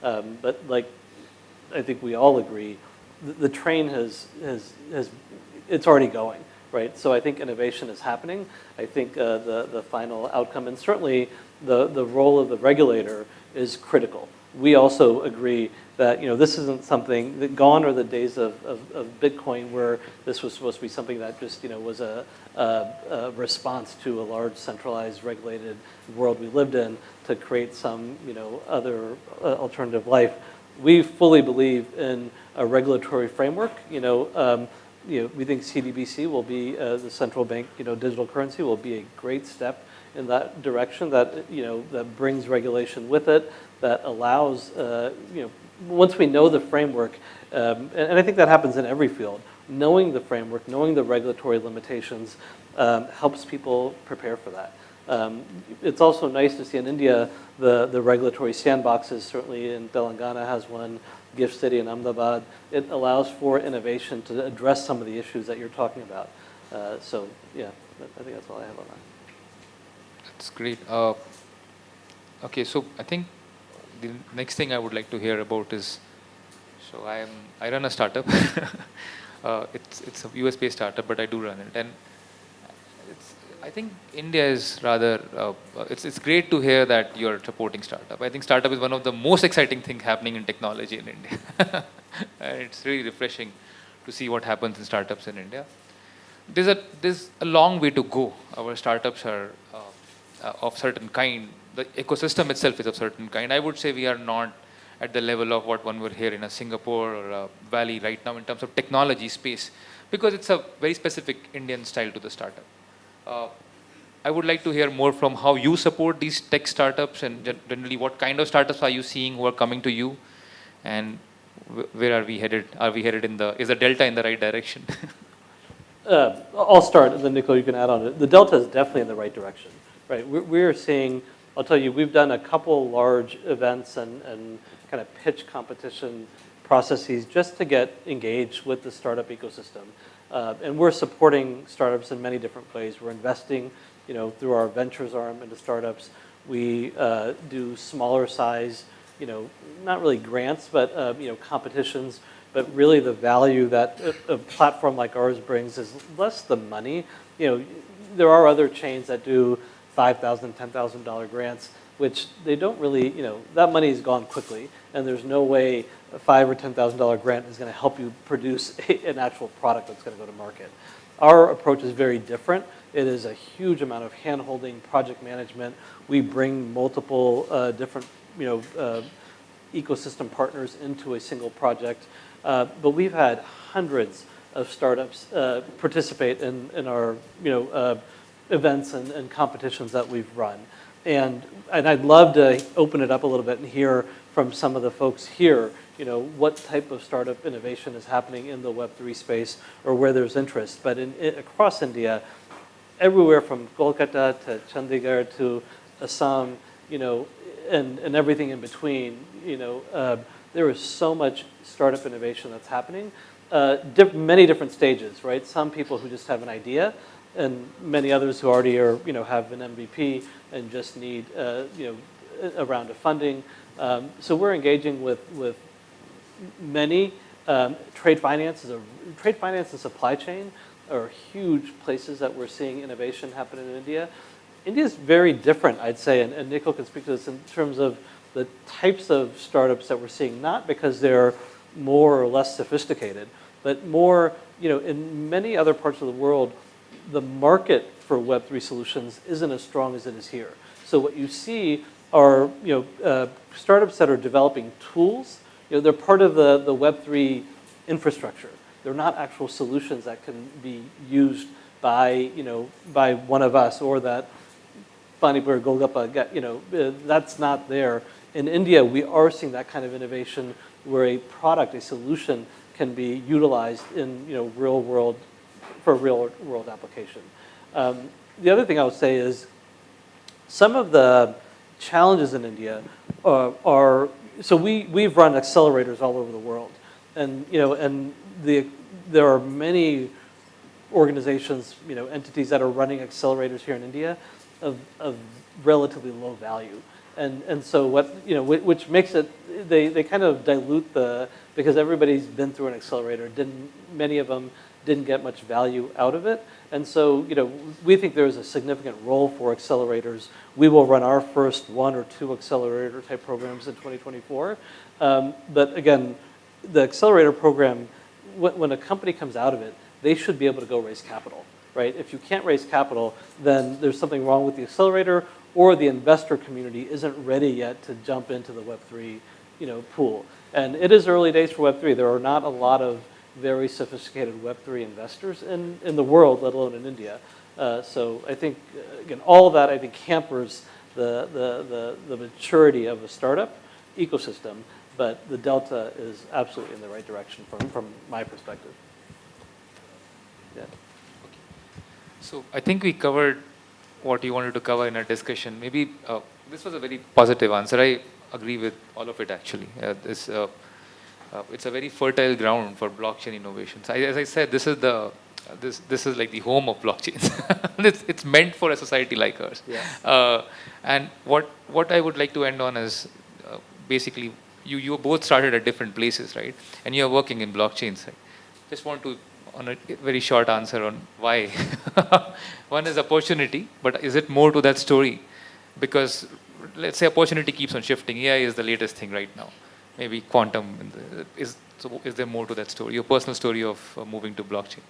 E: but like I think we all agree, the train it's already going, right? So I think innovation is happening. I think the final outcome, and certainly the role of the regulator is critical. We also agree that this isn't something that gone are the days of Bitcoin where this was supposed to be something that just was a response to a large centralized regulated world we lived in to create some other alternative life. We fully believe in a regulatory framework. We think CDBC will be the central bank digital currency will be a great step in that direction. That that brings regulation with it. That allows once we know the framework, and I think that happens in every field. Knowing the framework, knowing the regulatory limitations, helps people prepare for that. It's also nice to see in India the regulatory sandboxes. Certainly in Telangana has one, Gift City in Ahmedabad. It allows for innovation to address some of the issues that you're talking about. So yeah, I think that's all I have on that.
D: That's great. Okay, so I think the next thing I would like to hear about is, so I run a startup. It's a US-based startup, but I do run it, and I think India is rather. It's great to hear that you're supporting startup. I think startup is one of the most exciting things happening in technology in India. And it's really refreshing to see what happens in startups in India. There's a long way to go. Our startups are of certain kind. The ecosystem itself is of certain kind. I would say we are not at the level of what one would hear in a Singapore or a Valley right now in terms of technology space, because it's a very specific Indian style to the startup. I would like to hear more from how you support these tech startups, and generally what kind of startups are you seeing who are coming to you, and where are we headed? Are we headed is the delta in the right direction?
E: I'll start, and then Nikhil, you can add on it. The delta is definitely in the right direction, right? We're seeing I'll tell you, we've done a couple large events and kind of pitch competition processes just to get engaged with the startup ecosystem. And we're supporting startups in many different ways. We're investing, through our ventures arm into startups. We do smaller size, not really grants, but competitions. But really, the value that a platform like ours brings is less the money. There are other chains that do $5,000, $10,000 grants, which they don't really, that money is gone quickly, and there's no way a $5,000 or $10,000 grant is going to help you produce an actual product that's going to go to market. Our approach is very different. It is a huge amount of hand-holding, project management. We bring multiple different, ecosystem partners into a single project. But we've had hundreds of startups participate in our, events and competitions that we've run. And I'd love to open it up a little bit and hear from some of the folks here, what type of startup innovation is happening in the Web3 space or where there's interest. But across India, everywhere from Kolkata to Chandigarh to Assam, and everything in between, there is so much startup innovation that's happening. Many different stages, right? Some people who just have an idea, and many others who already are, have an MVP and just need, a round of funding. So we're engaging with many. Trade finance and supply chain are huge places that we're seeing innovation happen in India. India is very different, I'd say, and Nikhil can speak to this in terms of the types of startups that we're seeing, not because they're more or less sophisticated, but more, in many other parts of the world, the market for Web3 solutions isn't as strong as it is here. So what you see are, startups that are developing tools. They're part of the Web3 infrastructure. They're not actual solutions that can be used by, by one of us, or that Panipur Golgappa, that's not there. In India, we are seeing that kind of innovation where a product, a solution, can be utilized in real world, for a real world application. The other thing I would say is some of the challenges in India are so we've run accelerators all over the world, and there are many organizations, entities that are running accelerators here in India of relatively low value. And so what, which makes it, they kind of dilute because everybody's been through an accelerator, many of them didn't get much value out of it. And so, we think there's a significant role for accelerators. We will run our first 1 or 2 accelerator type programs in 2024. But again, the accelerator program, when a company comes out of it, they should be able to go raise capital, right? If you can't raise capital, then there's something wrong with the accelerator, or the investor community isn't ready yet to jump into the Web3, pool. And it is early days for Web3. There are not a lot of very sophisticated Web3 investors in the world, let alone in India. So I think, again, all of that, I think, hampers the maturity of a startup ecosystem, but the delta is absolutely in the right direction from my perspective. Yeah.
D: So I think we covered what you wanted to cover in our discussion. Maybe this was a very positive answer. I agree with all of it, actually. It's a very fertile ground for blockchain innovations. As I said, this is like the home of blockchains. It's meant for a society like ours.
E: Yeah.
D: And what I would like to end on is basically you both started at different places, right? And you're working in blockchains. Right? Just want to, on a very short answer on why. One is opportunity, but is it more to that story? Because let's say opportunity keeps on shifting. AI is the latest thing right now. Maybe quantum. Is there more to that story? Your personal story of moving to blockchain.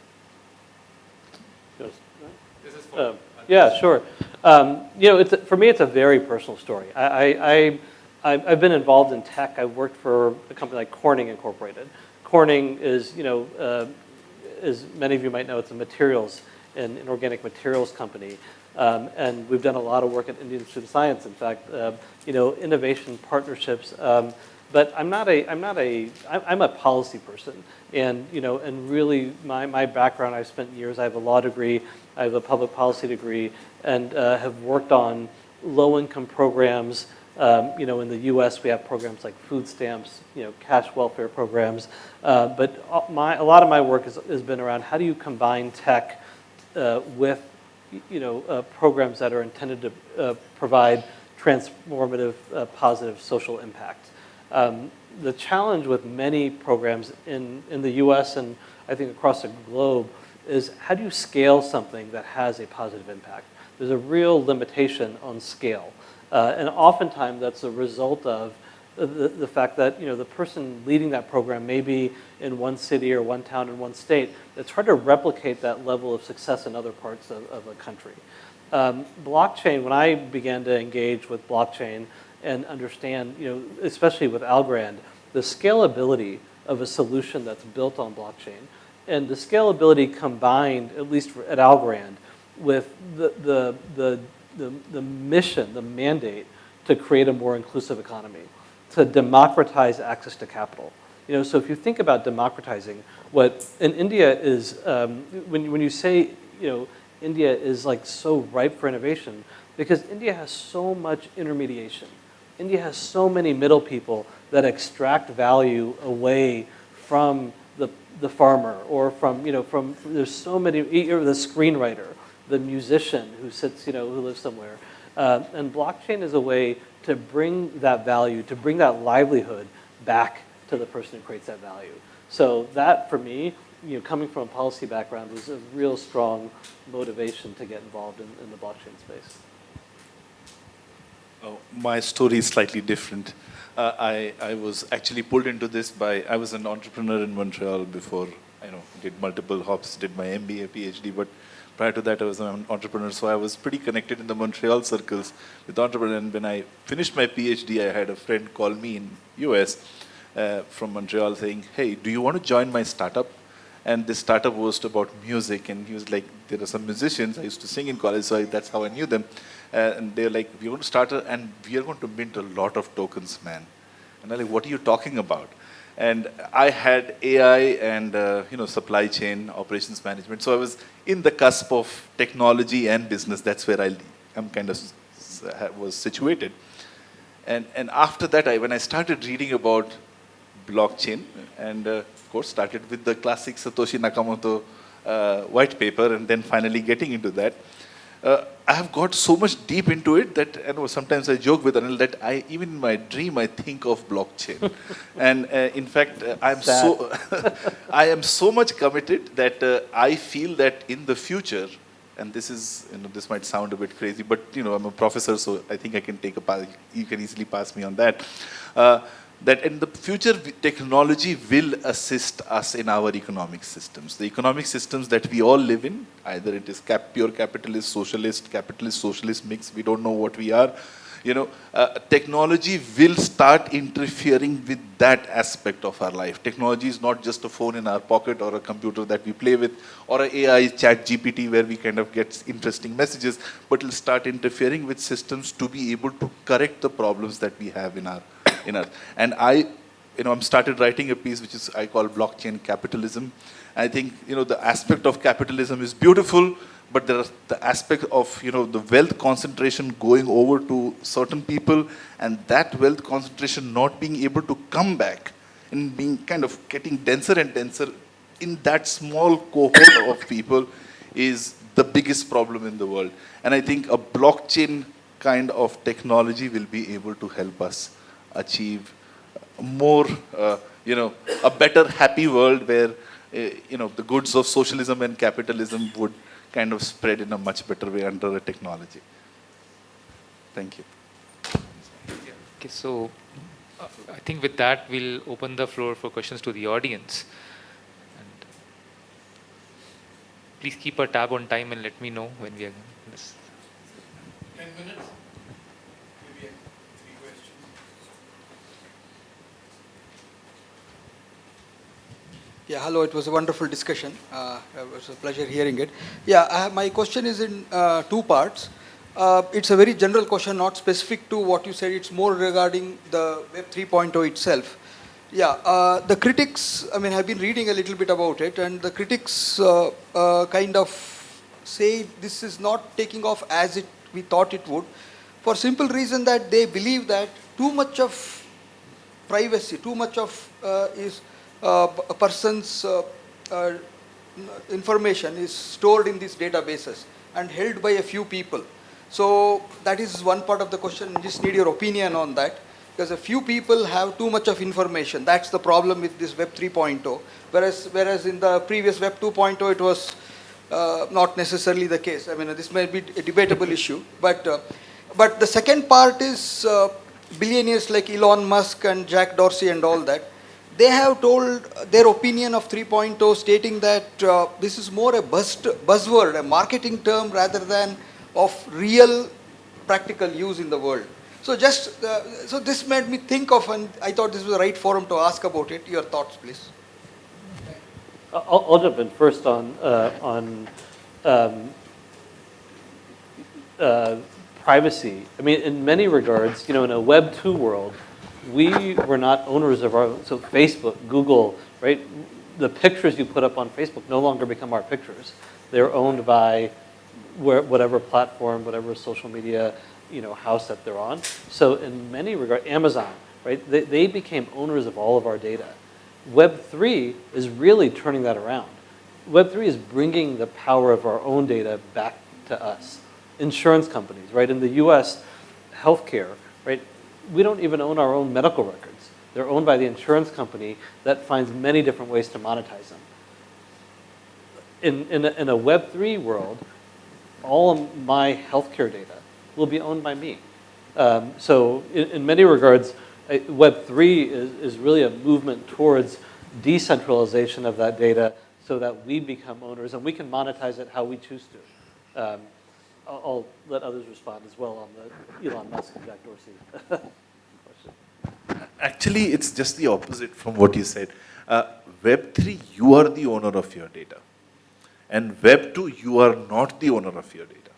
E: Yes.
D: This is for
E: yeah, sure. For me, it's a very personal story. I've been involved in tech. I've worked for a company like Corning Incorporated. Corning is, as many of you might know, it's a materials and inorganic materials company. And we've done a lot of work at Indian Institute of Science. In fact, innovation partnerships. But I'm a policy person, and and really my background, I've spent years. I have a law degree, I have a public policy degree, and have worked on low-income programs. In the U.S. we have programs like food stamps, cash welfare programs. But a lot of my work has been around how do you combine tech with programs that are intended to provide transformative, positive social impact. The challenge with many programs in the US and I think across the globe is how do you scale something that has a positive impact? There's a real limitation on scale. And oftentimes that's a result of the fact that the person leading that program may be in one city or one town in one state. It's hard to replicate that level of success in other parts of a country. Blockchain, when I began to engage with blockchain and understand, especially with Algorand, the scalability of a solution that's built on blockchain and the scalability combined, at least at Algorand, with the mission, the mandate to create a more inclusive economy, to democratize access to capital. So if you think about democratizing, what in India is, when you say, India is like so ripe for innovation, because India has so much intermediation. India has so many middle people that extract value away from the farmer or from there's so many, the screenwriter, the musician who sits, who lives somewhere. And blockchain is a way to bring that value, to bring that livelihood back to the person who creates that value. So that, for me, coming from a policy background, was a real strong motivation to get involved in the blockchain space.
F: Oh, my story is slightly different. I was actually pulled into this I was an entrepreneur in Montreal before, did multiple hops, did my MBA, PhD, but prior to that I was an entrepreneur, so I was pretty connected in the Montreal circles with entrepreneurs. And when I finished my PhD, I had a friend call me in US from Montreal saying, hey, do you want to join my startup? And this startup was about music, and he was like, there are some musicians, I used to sing in college, so that's how I knew them. And they're like, we're going to start and we are going to mint a lot of tokens, man. And I'm like, what are you talking about? And I had AI and supply chain operations management. So I was in the cusp of technology and business. That's where I'm kind of was situated. And after that, when I started reading about blockchain, and of course started with the classic Satoshi Nakamoto white paper, and then finally getting into that. I have got so much deep into it that sometimes I joke with Anil that even in my dream I think of blockchain, and in fact I am so much committed that I feel that in the future, and this is this might sound a bit crazy, but I'm a professor, so I think I can take a pass. You can easily pass me on that. That in the future, technology will assist us in our economic systems. The economic systems that we all live in, either it is pure capitalist, socialist mix, we don't know what we are. Technology will start interfering with that aspect of our life. Technology is not just a phone in our pocket or a computer that we play with, or an AI chat GPT where we kind of get interesting messages, but it will start interfering with systems to be able to correct the problems that we have in our. And I'm started writing a piece which is I call blockchain capitalism. I think the aspect of capitalism is beautiful, but there are the aspect of the wealth concentration going over to certain people, and that wealth concentration not being able to come back and being kind of getting denser and denser in that small cohort of people is the biggest problem in the world. And I think a blockchain kind of technology will be able to help us achieve more, a better, happy world where, the goods of socialism and capitalism would kind of spread in a much better way under a technology. Thank you.
D: Okay, so I think with that, we'll open the floor for questions to the audience. And please keep a tab on time and let me know when we are done.
C: 10 minutes. Maybe 3 questions.
G: Yeah, hello. It was a wonderful discussion. It was a pleasure hearing it. Yeah, my question is in 2 parts. It's a very general question, not specific to what you said. It's more regarding the Web 3.0 itself. Yeah, the critics, I've been reading a little bit about it, and the critics kind of say this is not taking off as we thought it would. for simple reason that they believe that too much of privacy, too much of is a person's uh, information is stored in these databases and held by a few people. So that is one part of the question. Just need your opinion on that, because a few people have too much of information. That's the problem with this Web 3.0. Whereas in the previous Web 2.0 it was not necessarily the case. I mean, this may be a debatable issue, but the second part is billionaires like Elon Musk and Jack Dorsey and all that. They have told their opinion of 3.0, stating that this is more a buzzword, a marketing term, rather than of real practical use in the world. So just so this made me think of, and I thought this was the right forum to ask about it. Your thoughts, please.
E: I'll jump in first on privacy. I mean, in many regards, in a Web 2 world, we were not owners of our own. So Facebook, Google, right? The pictures you put up on Facebook no longer become our pictures. They're owned by whatever platform, whatever social media, house that they're on. So in many regards, Amazon, right? They became owners of all of our data. Web3 is really turning that around. Web3 is bringing the power of our own data back to us. Insurance companies, right? In the US, healthcare, right? We don't even own our own medical records. They're owned by the insurance company that finds many different ways to monetize them. In a Web3 world, all of my healthcare data will be owned by me. So in many regards, Web3 is really a movement towards decentralization of that data so that we become owners and we can monetize it how we choose to. I'll let others respond as well on the Elon Musk and Jack Dorsey question.
F: Actually, it's just the opposite from what you said. Web3, you are the owner of your data. And Web2, you are not the owner of your data.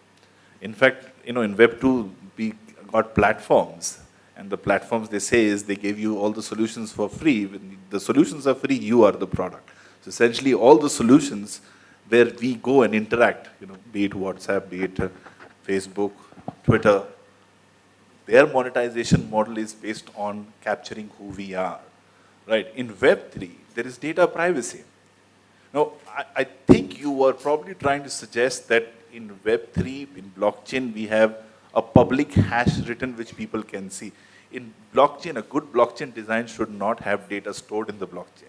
F: In fact, in Web2, we got platforms. And the platforms, they say, is they give you all the solutions for free. When the solutions are free, you are the product. So essentially, all the solutions where we go and interact, be it WhatsApp, be it Facebook, Twitter, their monetization model is based on capturing who we are, right? In Web3, there is data privacy. Now, I think you were probably trying to suggest that in Web3, in blockchain, we have a public hash written which people can see. In blockchain, a good blockchain design should not have data stored in the blockchain.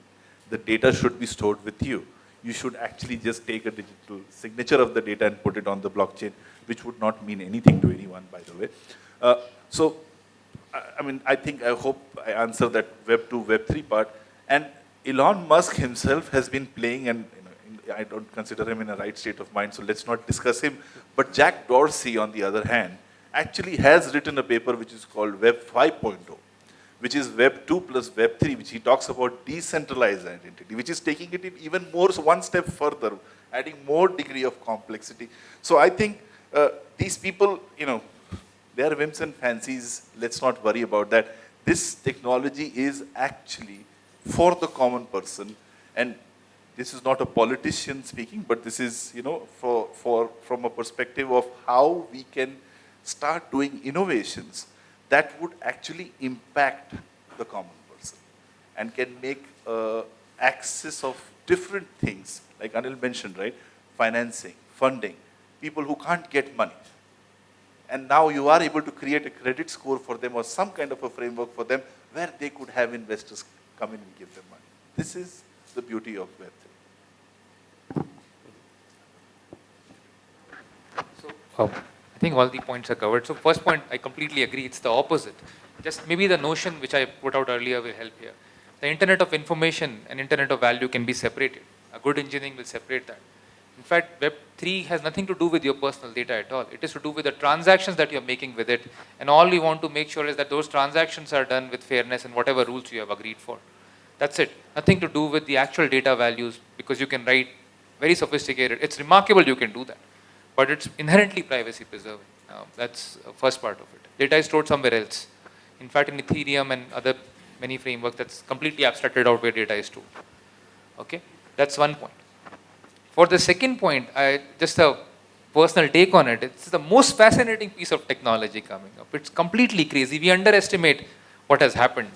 F: The data should be stored with you. You should actually just take a digital signature of the data and put it on the blockchain, which would not mean anything to anyone, by the way. So, I hope I answered that Web 2, Web 3 part. And Elon Musk himself has been playing, and I don't consider him in a right state of mind, so let's not discuss him. But Jack Dorsey, on the other hand, actually has written a paper which is called Web 5.0, which is Web 2 plus Web 3, which he talks about decentralized identity, which is taking it in even more, so one step further, adding more degree of complexity. So I think these people, their whims and fancies, let's not worry about that. This technology is actually for the common person, and this is not a politician speaking, but this is, from a perspective of how we can start doing innovations that would actually impact the common person and can make access of different things, like Anil mentioned, right? Financing, funding, people who can't get money. And now you are able to create a credit score for them or some kind of a framework for them where they could have investors come in and give them money. This is the beauty of Web3.
D: I think all the points are covered. So first point, I completely agree. It's the opposite. Just maybe the notion which I put out earlier will help here. The internet of information and internet of value can be separated. A good engineering will separate that. In fact, Web3 has nothing to do with your personal data at all. It is to do with the transactions that you're making with it. And all we want to make sure is that those transactions are done with fairness and whatever rules you have agreed for. That's it. Nothing to do with the actual data values, because you can write very sophisticated. It's remarkable you can do that. But it's inherently privacy preserving. That's the first part of it. Data is stored somewhere else. In fact, in Ethereum and other many frameworks, that's completely abstracted out where data is stored. Okay, that's one point. For the second point, just a personal take on it. It's the most fascinating piece of technology coming up. It's completely crazy. We underestimate what has happened.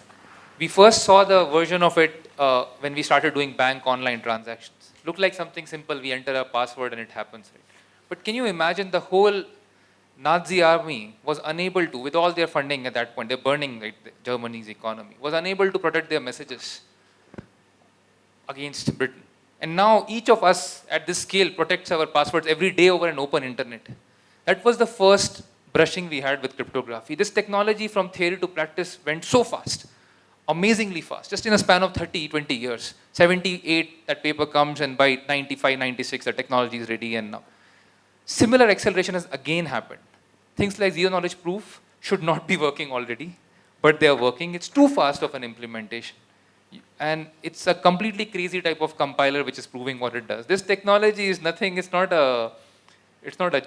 D: We first saw the version of it when we started doing bank online transactions. Looked like something simple. We enter a password and it happens. Right? But can you imagine the whole Nazi army was unable to, with all their funding at that point, they're burning right, Germany's economy, was unable to protect their messages against Britain. And now each of us at this scale protects our passwords every day over an open internet. That was the first brushing we had with cryptography. This technology from theory to practice went so fast, amazingly fast, just in a span of 30, 20 years. 78, that paper comes, and by 95, 96, the technology is ready, and now. Similar acceleration has again happened. Things like zero knowledge proof should not be working already, but they are working. It's too fast of an implementation. And it's a completely crazy type of compiler which is proving what it does. This technology is nothing, it's not a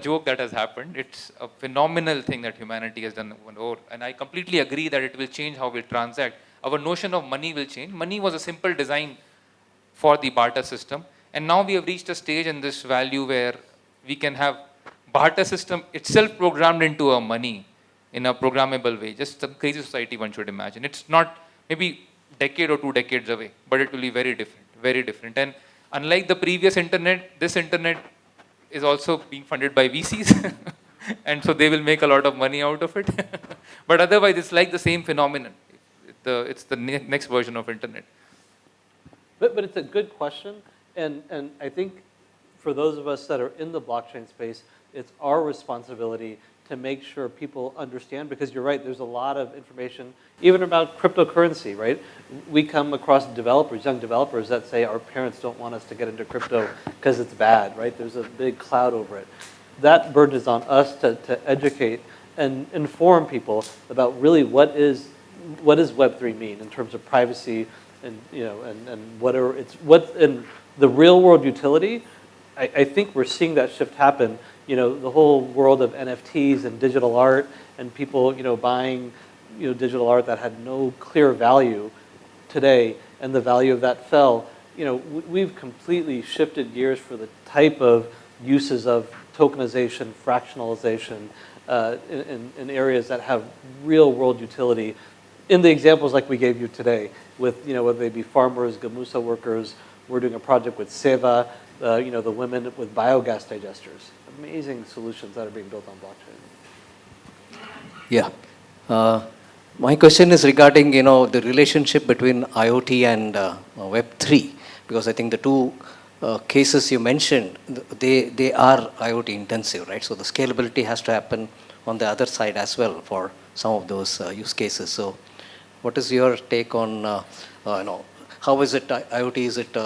D: joke that has happened. It's a phenomenal thing that humanity has done. And I completely agree that it will change how we transact. Our notion of money will change. Money was a simple design for the barter system. And now we have reached a stage in this value where we can have barter system itself programmed into a money in a programmable way. Just a crazy society one should imagine. It's not maybe decade or 2 decades away, but it will be very different, very different. And unlike the previous internet, this internet is also being funded by VCs. And so they will make a lot of money out of it. But otherwise, it's like the same phenomenon. It's the next version of internet.
E: But it's a good question. And I think for those of us that are in the blockchain space, it's our responsibility to make sure people understand, because you're right, there's a lot of information, even about cryptocurrency, right? We come across developers, young developers that say our parents don't want us to get into crypto because it's bad, right? There's a big cloud over it. That burden is on us to educate and inform people about really what does Web3 mean in terms of privacy and, and what's in the real world utility. I think we're seeing that shift happen. The whole world of NFTs and digital art and people, buying, digital art that had no clear value today, and the value of that fell. We've completely shifted gears for the type of uses of tokenization, fractionalization in areas that have real world utility. In the examples like we gave you today, with whether they be farmers, gamusa workers, we're doing a project with Seva, the women with biogas digesters. Amazing solutions that are being built on blockchain.
H: Yeah. My question is regarding, the relationship between IoT and Web3, because I think the two cases you mentioned, they are IoT intensive, right? So the scalability has to happen on the other side as well for some of those use cases. So what is your take on, how is it IoT, is it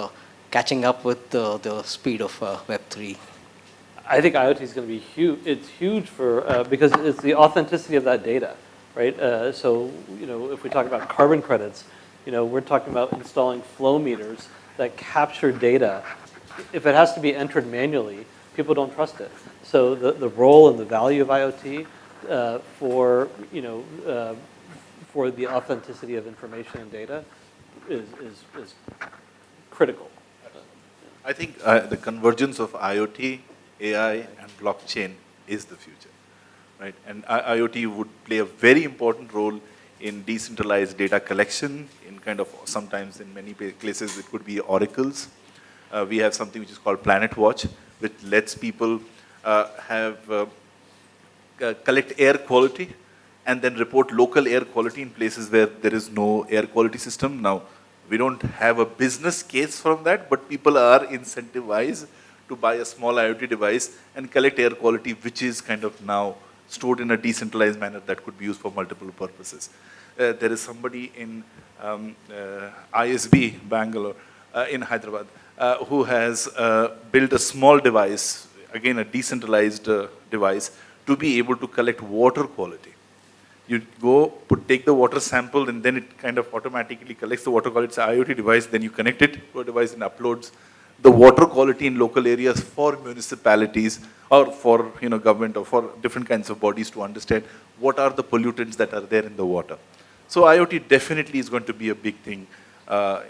H: catching up with the speed of Web3?
E: I think IoT is going to be huge. It's huge for because it's the authenticity of that data, right? So if we talk about carbon credits, we're talking about installing flow meters that capture data. If it has to be entered manually, people don't trust it. So the role and the value of IoT for the authenticity of information and data is critical.
F: I think the convergence of IoT, AI, and blockchain is the future, right? And IoT would play a very important role in decentralized data collection, in kind of sometimes in many places it could be oracles. We have something which is called Planet Watch, which lets people collect air quality and then report local air quality in places where there is no air quality system. Now, we don't have a business case from that, but people are incentivized to buy a small IoT device and collect air quality, which is kind of now stored in a decentralized manner that could be used for multiple purposes. There is somebody in IISc, Bangalore, in Hyderabad, who has built a small device, again a decentralized device, to be able to collect water quality. You go, take the water sample, and then it kind of automatically collects the water quality. It's an IoT device, then you connect it to a device and uploads the water quality in local areas for municipalities or for government or for different kinds of bodies to understand what are the pollutants that are there in the water. So IoT definitely is going to be a big thing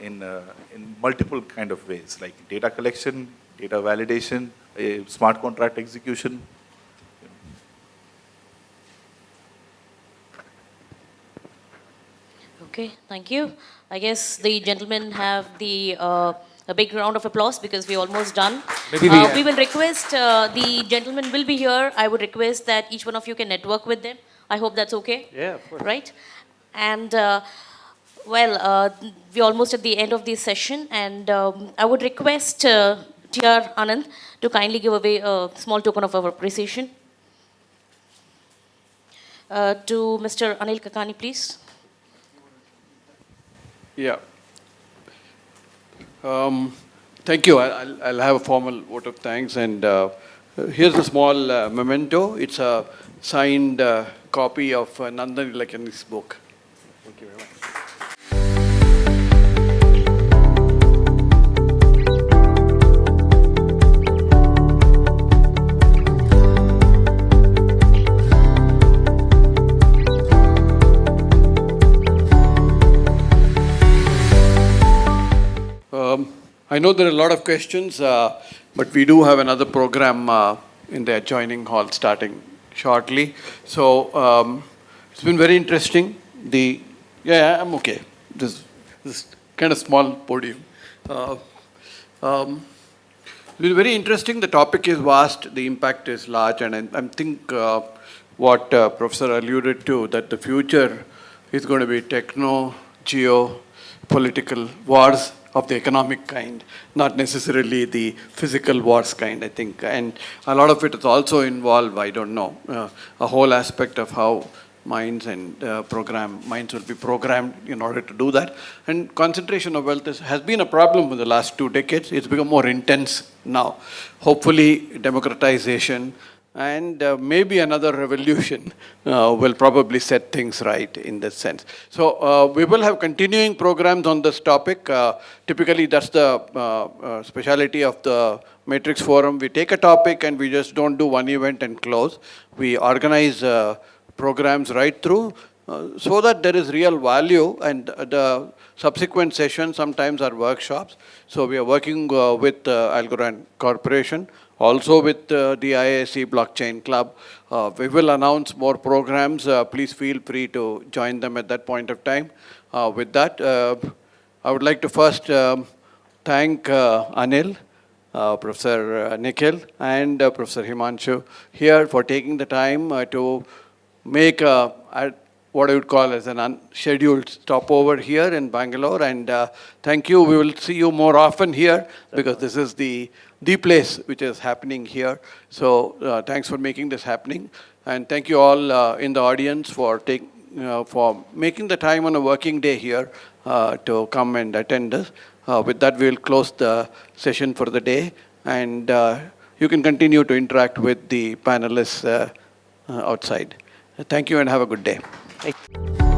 F: in multiple kind of ways, like data collection, data validation, a smart contract execution.
A: Okay, thank you. I guess the gentlemen have a big round of applause because we're almost done.
D: Maybe
A: We will request, the gentlemen will be here. I would request that each one of you can network with them. I hope that's okay.
E: Yeah, of course.
A: Right? And well, we're almost at the end of this session, and I would request TR Anand to kindly give away a small token of our appreciation. To Mr. Anil Kakani, please.
C: Yeah. Thank you. I'll have a formal vote of thanks. And here's a small memento. It's a signed copy of Nandan Ilakani's book. Thank you very much. I know there are a lot of questions, but we do have another program in the adjoining hall starting shortly. So it's been very interesting. I'm okay. This kind of small podium. It's been very interesting. The topic is vast. The impact is large, and I think what Professor alluded to, that the future is going to be techno, geo, political wars of the economic kind, not necessarily the physical wars kind, I think. And a lot of it is also involved, I don't know, a whole aspect of how minds will be programmed in order to do that. And concentration of wealth has been a problem in the last 2 decades. It's become more intense now. Hopefully, democratization and maybe another revolution will probably set things right in this sense. So we will have continuing programs on this topic. Typically, that's the speciality of the Matrix Forum. We take a topic and we just don't do one event and close. We organize programs right through so that there is real value, and the subsequent sessions sometimes are workshops. So we are working with Algorand Corporation, also with the IISc Blockchain Club. We will announce more programs. Please feel free to join them at that point of time. With that, I would like to first thank Anil, Professor Nikhil, and Professor Himanshu here for taking the time to make what I would call as an unscheduled stopover here in Bangalore. And thank you. We will see you more often here because this is the place which is happening here. So thanks for making this happening. And thank you all in the audience for making the time on a working day here to come and attend this. With that, we will close the session for the day. And you can continue to interact with the panelists outside. Thank you and have a good day.
E: Thank you.